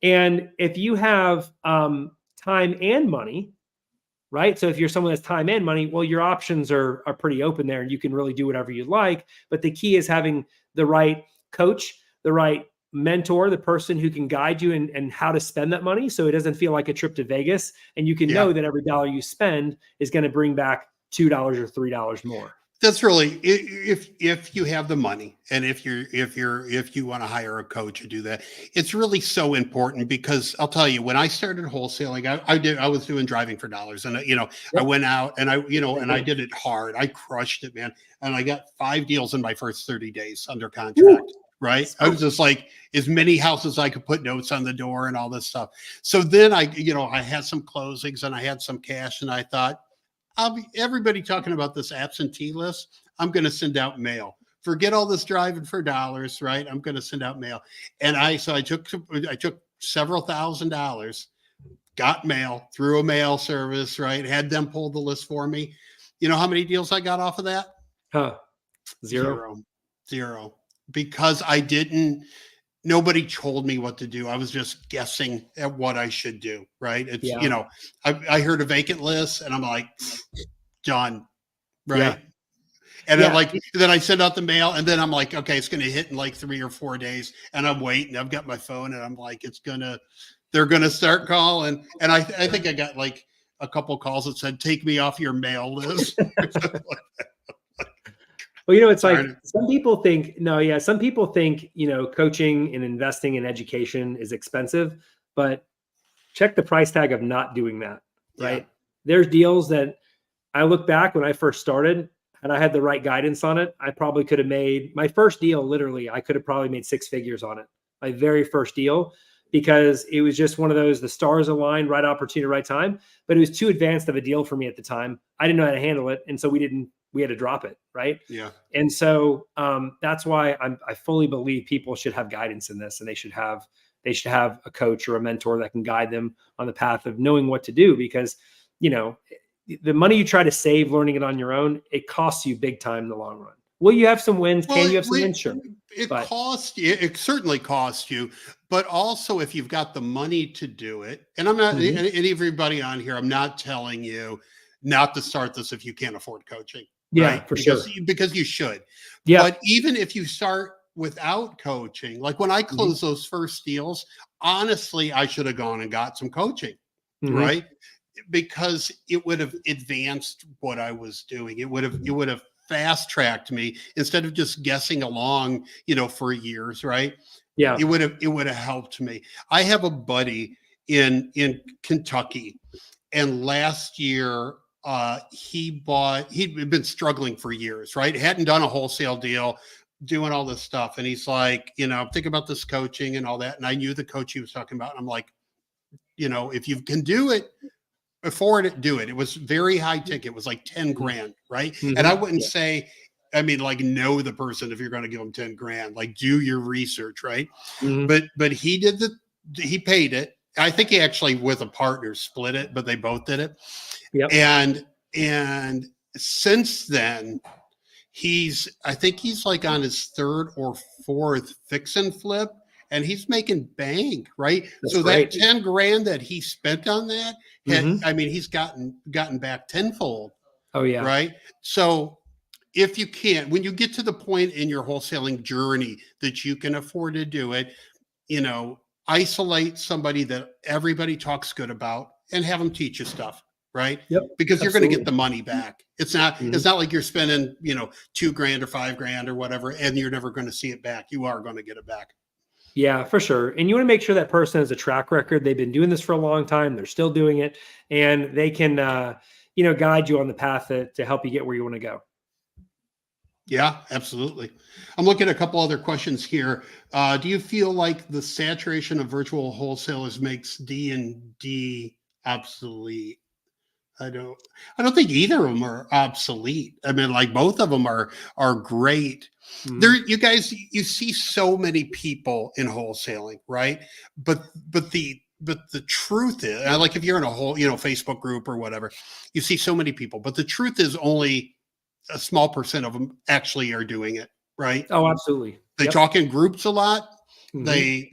And if you have time and money, right? So if you're someone that's time and money, well, your options are pretty open there and you can really do whatever you like. But the key is having the right coach, the right mentor, the person who can guide you and how to spend that money. So it doesn't feel like a trip to Vegas, and you can know that every dollar you spend is going to bring back $2 or $3 more. That's really, if you have the money, and if you want to hire a coach to do that, it's really so important. Because I'll tell you, when I started wholesaling, I was doing driving for dollars, and I went out and I did it hard. I crushed it, man. And I got 5 deals in my first 30 days under contract. Woo! Right. I was just like, as many houses I could put notes on the door and all this stuff. So then I had some closings and I had some cash, and I thought, everybody talking about this absentee list, I'm going to send out mail. Forget all this driving for dollars, right? I'm going to send out mail. And I took several $1,000s, got mail through a mail service, right? Had them pull the list for me. You know how many deals I got off of that? Zero. Because nobody told me what to do. I was just guessing at what I should do. Right. It's, I heard a vacant list and I'm like, done. Right. Yeah. And then I send out the mail, and then I'm like, okay, it's going to hit in like 3 or 4 days. And I'm waiting. I've got my phone, and I'm like, they're going to start calling. And I think I got like a couple calls that said, take me off your mail list. Well, it's like Darn some people think, no, yeah, some people think, coaching and investing in education is expensive, but check the price tag of not doing that, Yeah. right? There's deals that I look back when I first started and I had the right guidance on it. I probably could have made my first deal. Literally, I could have probably made 6 figures on it. My very first deal, because it was just one of those, the stars aligned, right opportunity, right time, but it was too advanced of a deal for me at the time. I didn't know how to handle it. And so we had to drop it. Right. Yeah. And so that's why I fully believe people should have guidance in this, and they should have a coach or a mentor that can guide them on the path of knowing what to do, because, the money you try to save learning it on your own, it costs you big time in the long run. Will you have some wins? Well, Can you have some wins? Sure. it But costs you. It certainly costs you, but also if you've got the money to do it, and I'm not, Mhm. and everybody on here, I'm not telling you not to start this if you can't afford coaching, yeah, right? for sure. Because you should. Yeah. But even if you start without coaching, like when I closed those first deals, honestly, I should have gone and got some coaching, Mhm. right? Because it would have advanced what I was doing. It would have fast tracked me instead of just guessing along, for years, right? Yeah. It would have helped me. I have a buddy in Kentucky, and last year he'd been struggling for years, right? Hadn't done a wholesale deal, doing all this stuff, and he's like, think about this coaching and all that. And I knew the coach he was talking about, and I'm like, if you can do it, afford it, do it. It was very high ticket. It was like 10 grand, right? And I wouldn't Yeah. say, I mean, like, know the person if you're going to give them 10 grand, like, do your research, right? Mhm. But he paid it. I think he actually, with a partner, split it, but they both did it. Yep. And since then, I think he's like on his third or fourth fix and flip, and he's making bank, right? That's So great. that 10 grand that he spent on that, Mhm. I mean, he's gotten back tenfold, Oh yeah. right? So if you can, when you get to the point in your wholesaling journey that you can afford to do it, isolate somebody that everybody talks good about and have them teach you stuff, right? Yep. Because you're going to get the Absolutely. money back. It's not like you're spending, 2 grand or 5 grand or whatever, and you're never going to see it back. You are going to get it back. Yeah, for sure. And you want to make sure that person has a track record. They've been doing this for a long time. They're still doing it, and they can, guide you on the path to help you get where you want to go. Yeah, absolutely. I'm looking at a couple other questions here. Do you feel like the saturation of virtual wholesalers makes D&D obsolete? I don't think either of them are obsolete. I mean, like, both of them are great. You guys, you see so many people in wholesaling, right? But the truth is, like, if you're in a whole, Facebook group or whatever, you see so many people, but the truth is only a small percent of them actually are doing it, right? Oh, absolutely. They talk in groups a lot. Mhm. They,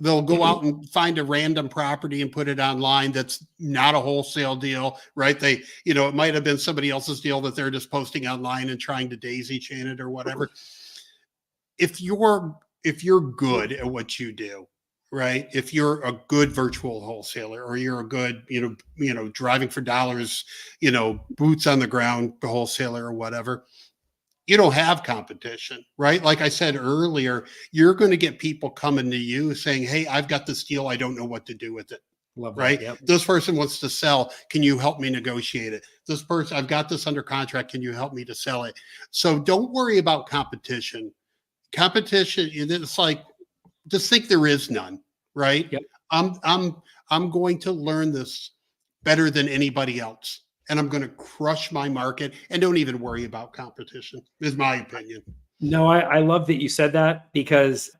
they'll go out and find a random property and put it online that's not a wholesale deal, right? They, it might have been somebody else's deal that they're just posting online and trying to daisy chain it or whatever. If you're good at what you do, right? If you're a good virtual wholesaler, or you're a good, driving for dollars, boots on the ground wholesaler or whatever, you don't have competition, right? Like I said earlier, you're going to get people coming to you saying, hey, I've got this deal, I don't know what to do with it. Love that. Right? Yep. This person wants to sell. Can you help me negotiate it? This person, I've got this under contract. Can you help me to sell it? So don't worry about competition. Competition, it's like, just think there is none, right? Yep. I'm going to learn this better than anybody else, and I'm going to crush my market, and don't even worry about competition, is my opinion. No, I love that you said that, because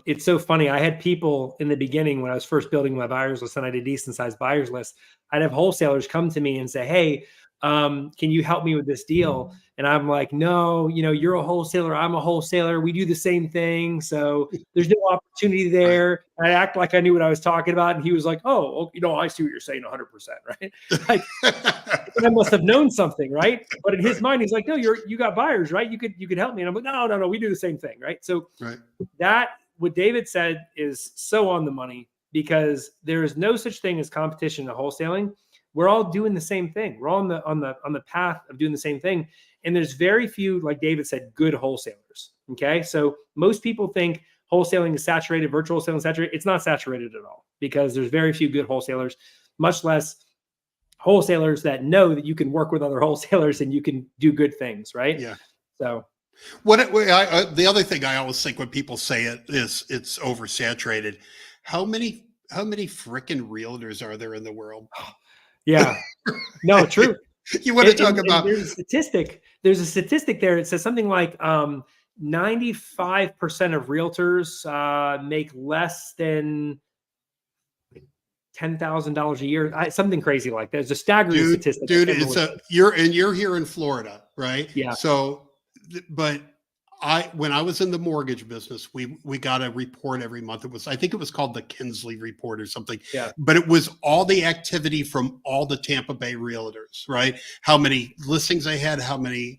it's so funny. I had people in the beginning when I was first building my buyers list, and I did a decent sized buyers list. I'd have wholesalers come to me and say, hey, can you help me with this deal? And I'm like, no, you're a wholesaler, I'm a wholesaler, we do the same thing, so there's no opportunity there. Right. I act like I knew what I was talking about, and he was like, oh, I see what you're saying 100%, right? Like, I must have known something, right? But in his mind, he's like, no, you got buyers, right? You could help me. And I'm like, no, we do the same thing, right? So that, what David said, is so on the money, because there is no such thing as competition in wholesaling. We're all doing the same thing. We're all on the path of doing the same thing. And there's very few, like David said, good wholesalers. Okay. So most people think wholesaling is saturated, virtual wholesaling is saturated. It's not saturated at all because there's very few good wholesalers, much less wholesalers that know that you can work with other wholesalers and you can do good things. Right. Yeah. So the other thing I always think when people say it is it's oversaturated. How many freaking realtors are there in the world? yeah, no, true. You want to talk And about there's a statistic. There's a statistic there. It says something like 95% of realtors make less than $10,000 a year. Something crazy like that. It's a staggering statistic. Dude, you're here in Florida, right? Yeah. So, but when I was in the mortgage business, we got a report every month. I think it was called the Kinsley report or something. Yeah. But it was all the activity from all the Tampa Bay realtors, right? How many listings they had, how many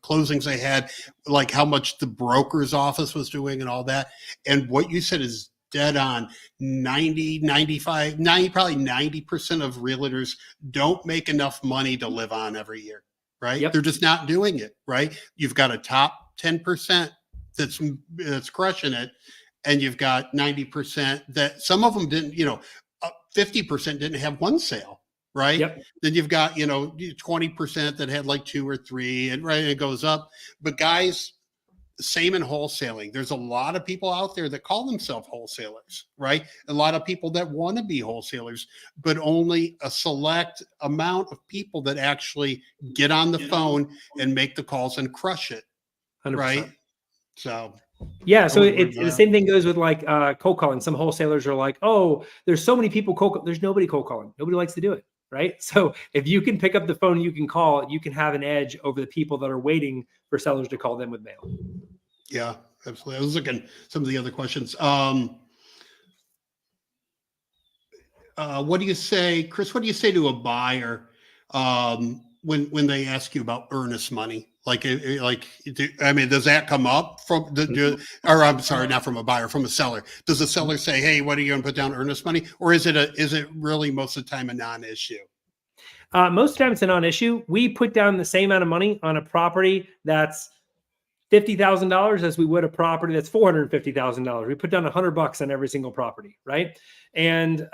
closings they had, like how much the broker's office was doing and all that. And what you said is dead on. 90, 95, 90, probably 90% of realtors don't make enough money to live on every year. Right. Yep. They're just not doing it. Right. You've got a top 10% that's crushing it. And you've got 90% that some of them didn't, 50% didn't have one sale. Right. Yep. Then you've got, 20% that had like 2 or 3 and it goes up. But guys, same in wholesaling. There's a lot of people out there that call themselves wholesalers, right? A lot of people that want to be wholesalers, but only a select amount of people that actually get on the phone and make the calls and crush it, 100%. right? So, yeah. So the same thing goes with like cold calling. Some wholesalers are like, oh, there's so many people there's nobody cold calling. Nobody likes to do it. Right. So if you can pick up the phone, you can call, you can have an edge over the people that are waiting for sellers to call them with mail. Yeah, absolutely. I was looking at some of the other questions. What do you say, Chris, what do you say to a buyer when they ask you about earnest money? Does that come up from I'm sorry, not from a buyer, from a seller? Does the seller say, hey, what are you going to put down earnest money? Or is it really most of the time a non-issue? Most of the time it's a non-issue. We put down the same amount of money on a property that's $50,000 as we would a property that's $450,000. We put down $100 on every single property, right? And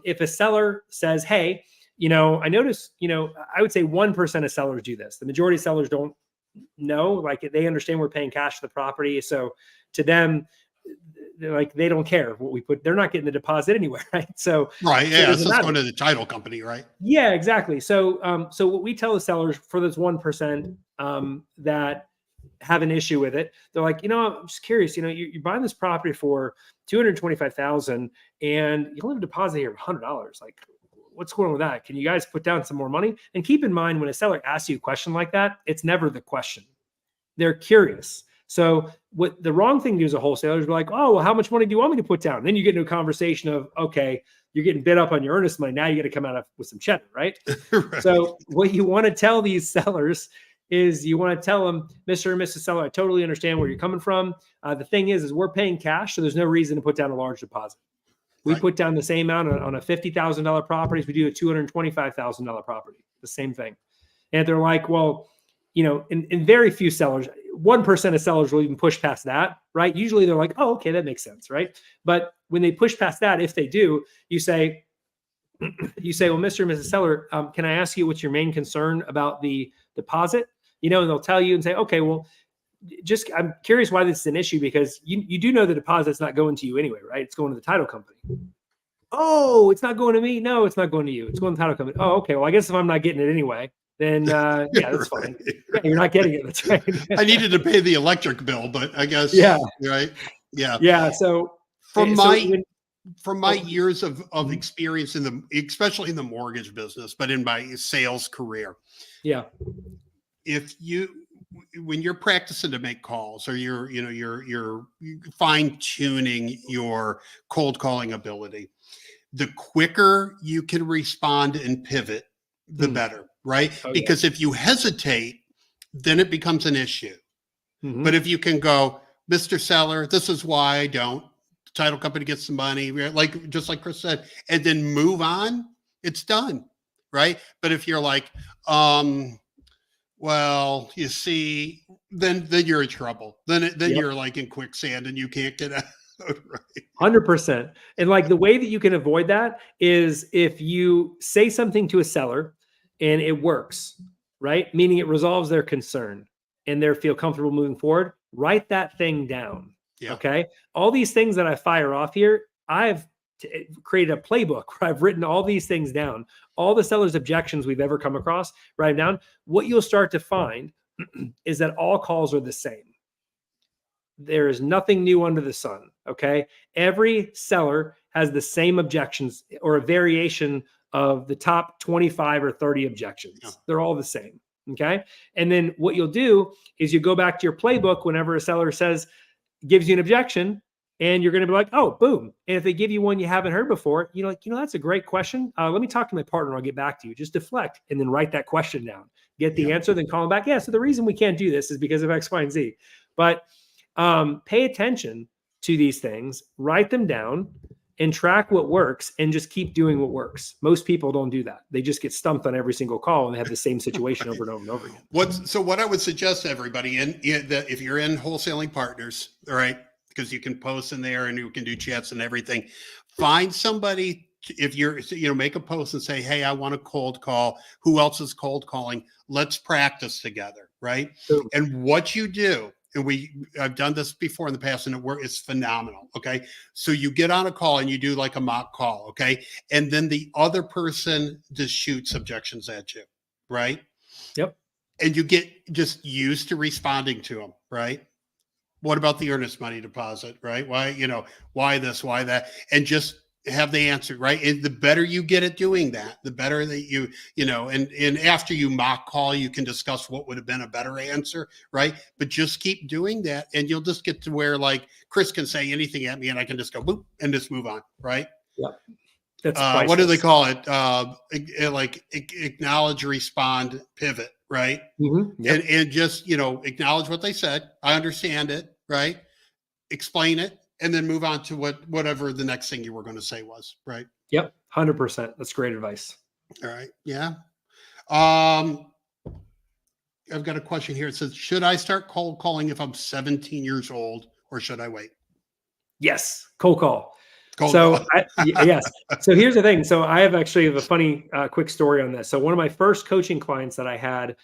if a seller says, hey, I noticed, I would say 1% of sellers do this. The majority of sellers don't know, like they understand we're paying cash for the property. So to them, they don't care what we put. They're not getting the deposit anyway, right? So right, yeah, so it's going to the title company, right? Yeah, exactly. So so what we tell the sellers for those 1% that have an issue with it, they're like, I'm just curious, you're buying this property for $225,000 and you only have a deposit here of $100. Like, what's going on with that? Can you guys put down some more money? And keep in mind, when a seller asks you a question like that, it's never the question. They're curious. So what the wrong thing to do as a wholesaler is be like, oh, well, how much money do you want me to put down? And then you get into a conversation of, okay, you're getting bid up on your earnest money. Now you got to come out with some cheddar, right? Right. So what you want to tell these sellers is you want to tell them, Mr. and Mrs. Seller, I totally understand where you're coming from. The thing is we're paying cash, so there's no reason to put down a large deposit. We put down the same amount on a $50,000 property as we do a $225,000 property, the same thing. And they're like, well, in very few sellers, 1% of sellers will even push past that, right? Usually they're like, oh, okay, that makes sense, right? But when they push past that, if they do, you say, well, Mr. and Mrs. Seller, can I ask you what's your main concern about the deposit? And they'll tell you and say, okay, well, I'm curious why this is an issue, because you do know the deposit's not going to you anyway, right? It's going to the title company. Oh, it's not going to me. No, it's not going to you. It's going to the title company. Oh, okay. Well, I guess if I'm not getting it anyway, then yeah, that's right. Fine. Yeah, you're not getting it. That's right. I needed to pay the electric bill, but I guess, yeah. Right. Yeah. Yeah. So from my years of experience especially in the mortgage business, but in my sales career. Yeah. When you're practicing to make calls, or you're fine tuning your cold calling ability, the quicker you can respond and pivot, the better, right? Oh, because if you hesitate, then it becomes an issue. Mm-hmm. But if you can go, Mr. Seller, this is why I don't. The title company gets the money, just like Chris said, and then move on, it's done, right? But if you're like, Well, you see, then you're in trouble. Then Yep. you're like in quicksand and you can't get out. Right. 100%. And like the way that you can avoid that is if you say something to a seller and it works, right? Meaning it resolves their concern and they feel comfortable moving forward, write that thing down. Yeah. Okay. All these things that I fire off here, I've created a playbook where I've written all these things down, all the seller's objections we've ever come across, write them down. What you'll start to find is that all calls are the same. There is nothing new under the sun. Okay. Every seller has the same objections or a variation of the top 25 or 30 objections. Yeah. They're all the same. Okay. And then what you'll do is you go back to your playbook whenever a seller gives you an objection, and you're going to be like, oh, boom. And if they give you one you haven't heard before, you're like, that's a great question. Let me talk to my partner. I'll get back to you. Just deflect and then write that question down. Get the answer, then call them back. Yeah. So the reason we can't do this is because of X, Y, and Z. But pay attention to these things, write them down, and track what works, and just keep doing what works. Most people don't do that. They just get stumped on every single call and they have the same situation over and over and over again. So what I would suggest to everybody, if you're in Wholesaling Partners, all right, because you can post in there and you can do chats and everything, find somebody. If you're, make a post and say, hey, I want to cold call. Who else is cold calling? Let's practice together, right? Boom. And what you do, and I've done this before in the past, and it's phenomenal. Okay. So you get on a call and you do like a mock call. Okay. And then the other person just shoots objections at you. Right. Yep. And you get just used to responding to them. Right. What about the earnest money deposit? Right. Why this, why that? And just have the answer, right? And the better you get at doing that, the better that and after you mock call, you can discuss what would have been a better answer, right? But just keep doing that, and you'll just get to where like Chris can say anything at me and I can just go boop and just move on, right? Yeah. That's what do they call it? Like acknowledge, respond, pivot, right? Mm-hmm. Yep. And just, acknowledge what they said. I understand it, right? Explain it. And then move on to whatever the next thing you were going to say was, right? Yep, 100%. That's great advice. All right, yeah. I've got a question here. It says, should I start cold calling if I'm 17 years old, or should I wait? Yes, cold call. Yes. So here's the thing. So I have actually a funny, quick story on this. So one of my first coaching clients that I had,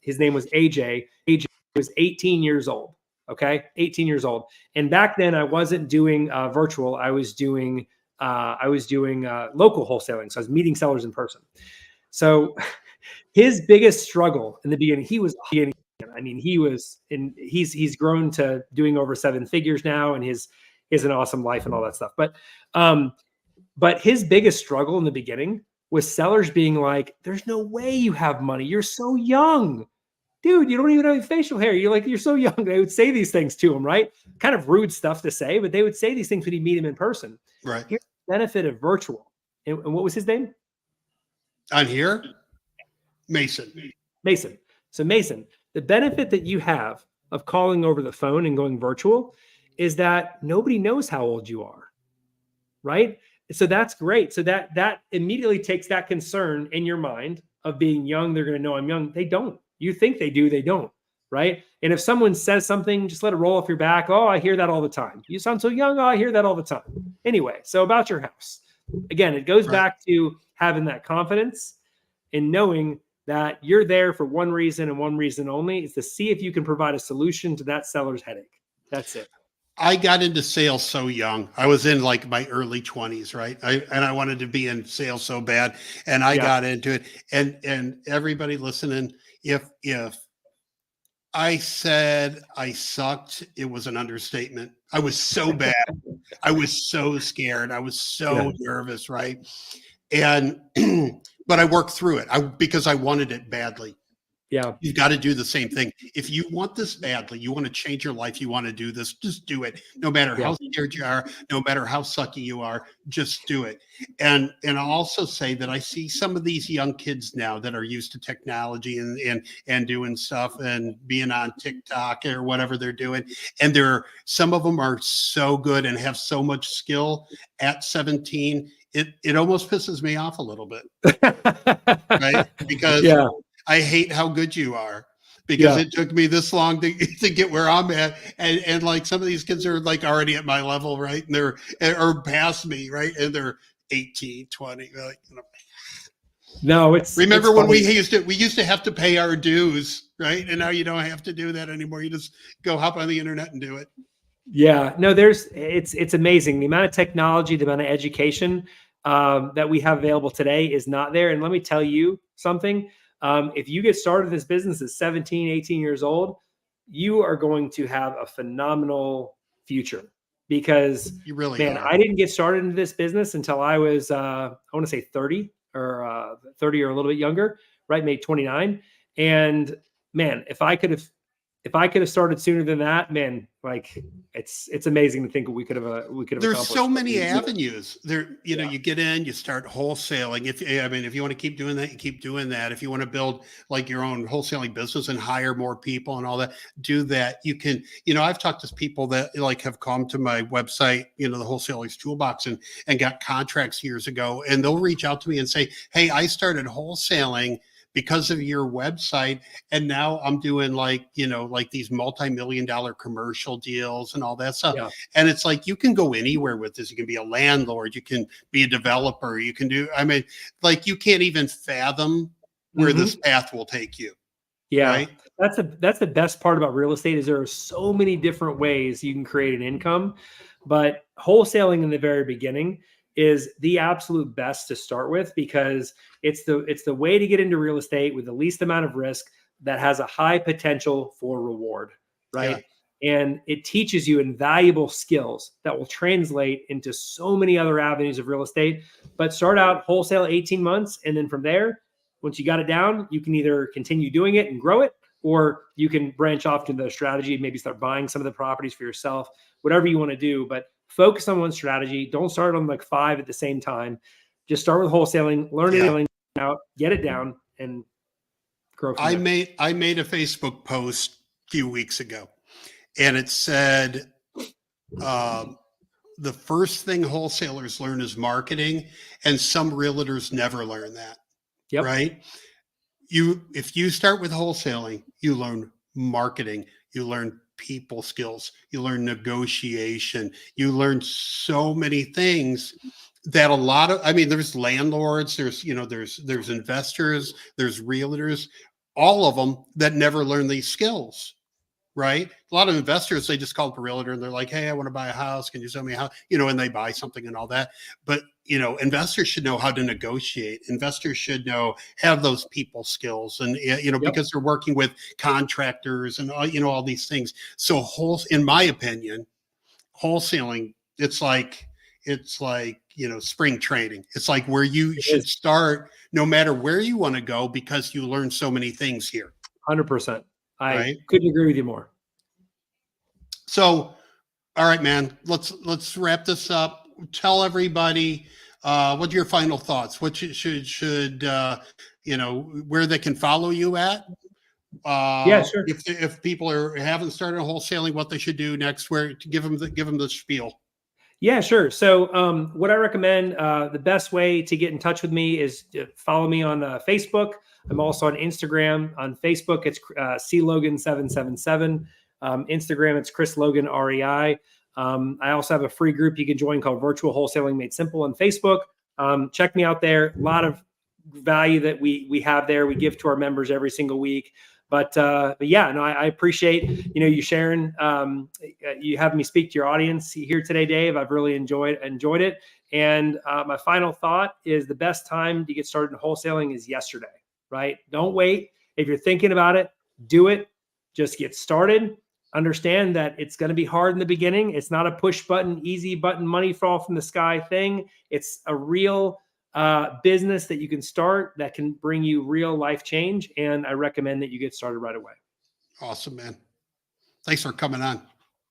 his name was AJ. AJ was 18 years old. Okay. 18 years old. And back then I wasn't doing virtual. I was doing local wholesaling. So I was meeting sellers in person. So his biggest struggle in the beginning, he's grown to doing over 7 figures now, and he has an awesome life and all that stuff. But his biggest struggle in the beginning was sellers being like, there's no way you have money. You're so young. Dude, you don't even have facial hair. You're so young. They would say these things to him, right? Kind of rude stuff to say, but they would say these things when you meet him in person. Right. Here's the benefit of virtual. And what was his name? On here? Mason. So Mason, the benefit that you have of calling over the phone and going virtual is that nobody knows how old you are, right? So that's great. So that immediately takes that concern in your mind of being young. They're going to know I'm young. They don't. You think they do, they don't, right? And if someone says something, just let it roll off your back. Oh, I hear that all the time. You sound so young. Oh, I hear that all the time. Anyway, so about your house. Again, it goes back to having that confidence and knowing that you're there for one reason and one reason only, is to see if you can provide a solution to that seller's headache. That's it. I got into sales so young. I was in like my early 20s, right? I wanted to be in sales so bad, and I got into it. And everybody listening, if I said I sucked, it was an understatement. I was so bad. I was so scared. I was so nervous, right? And but I worked through it because I wanted it badly. Yeah. You've got to do the same thing. If you want this badly, you want to change your life, you want to do this, just do it. No matter how scared you are, no matter how sucky you are, just do it. And I'll also say that I see some of these young kids now that are used to technology and doing stuff and being on TikTok or whatever they're doing. And some of them are so good and have so much skill at 17. It almost pisses me off a little bit. Right? Because I hate how good you are, because Yeah. it took me this long to get where I'm at. And like some of these kids are like already at my level, right? And they're, or past me, right? And they're 18, 20. Like, No, it's remember when funny. we used to have to pay our dues, right? And now you don't have to do that anymore. You just go hop on the internet and do it. Yeah, no, it's amazing. The amount of technology, the amount of education that we have available today is not there. And let me tell you something. If you get started in this business at 17, 18 years old, you are going to have a phenomenal future, because, You really man, are. I didn't get started into this business until I was, I want to say 30 or 30 or a little bit younger, right? Maybe 29. And man, if I could have started sooner than that, man, like it's amazing to think what we could have There's accomplished. so many avenues there. You know, Yeah. you get in, you start wholesaling. If you want to keep doing that, you keep doing that. If you want to build like your own wholesaling business and hire more people and all that, do that. You can, I've talked to people that like have come to my website, the Wholesaling's Toolbox, and got contracts years ago, and they'll reach out to me and say, "Hey, I started wholesaling because of your website, and now I'm doing like these multi-million-dollar commercial deals and all that stuff." Yeah. And it's like, you can go anywhere with this. You can be a landlord, you can be a developer, you can do, like, you can't even fathom where this Mhm. path will take you, Yeah. right? That's the best part about real estate is there are so many different ways you can create an income, but wholesaling in the very beginning is the absolute best to start with, because it's the way to get into real estate with the least amount of risk that has a high potential for reward, Yeah. right? And it teaches you invaluable skills that will translate into so many other avenues of real estate. But start out wholesale 18 months, and then from there, once you got it down, you can either continue doing it and grow it, or you can branch off to the strategy, maybe start buying some of the properties for yourself, whatever you want to do. But focus on one strategy. Don't start on like 5 at the same time. Just start with wholesaling, learn Yeah. it out, get it down, and grow from there. I made a Facebook post a few weeks ago, and it said, the first thing wholesalers learn is marketing, and some realtors never learn that, Yep. right? If you start with wholesaling, you learn marketing, you learn people skills, you learn negotiation, you learn so many things that there's landlords, there's investors, there's realtors, all of them that never learn these skills, right? A lot of investors, they just call up a realtor and they're like, "Hey, I want to buy a house. Can you sell me a house?" And they buy something and all that. But, investors should know how to negotiate. Investors should have those people skills, and, Yep. because they're working with contractors and all these things. So in my opinion, wholesaling, it's like, spring training. It's like where you It should is start no matter where you want to go, because you learn so many things here, 100%. I right? couldn't agree with you more. So, all right, man, let's wrap this up. Tell everybody, what are your final thoughts? What should where they can follow you at? Yeah, sure. If people haven't started wholesaling, what they should do next? Where to give them the spiel? Yeah, sure. So, what I recommend, the best way to get in touch with me is to follow me on Facebook. I'm also on Instagram. On Facebook, it's clogan777. Instagram, it's Chris Logan REI. I also have a free group you can join called Virtual Wholesaling Made Simple on Facebook. Check me out there. A lot of value that we have there. We give to our members every single week. But yeah, no, I appreciate you sharing. You having me speak to your audience here today, Dave. I've really enjoyed it. And my final thought is the best time to get started in wholesaling is yesterday. Right? Don't wait. If you're thinking about it, do it. Just get started. Understand that it's going to be hard in the beginning. It's not a push button, easy button, money fall from the sky thing. It's a real business that you can start that can bring you real life change. And I recommend that you get started right away. Awesome, man. Thanks for coming on.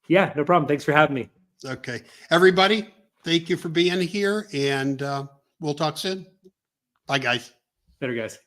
Yeah, no problem. Thanks for having me. Okay, everybody, thank you for being here, and we'll talk soon. Bye, guys. Later, guys.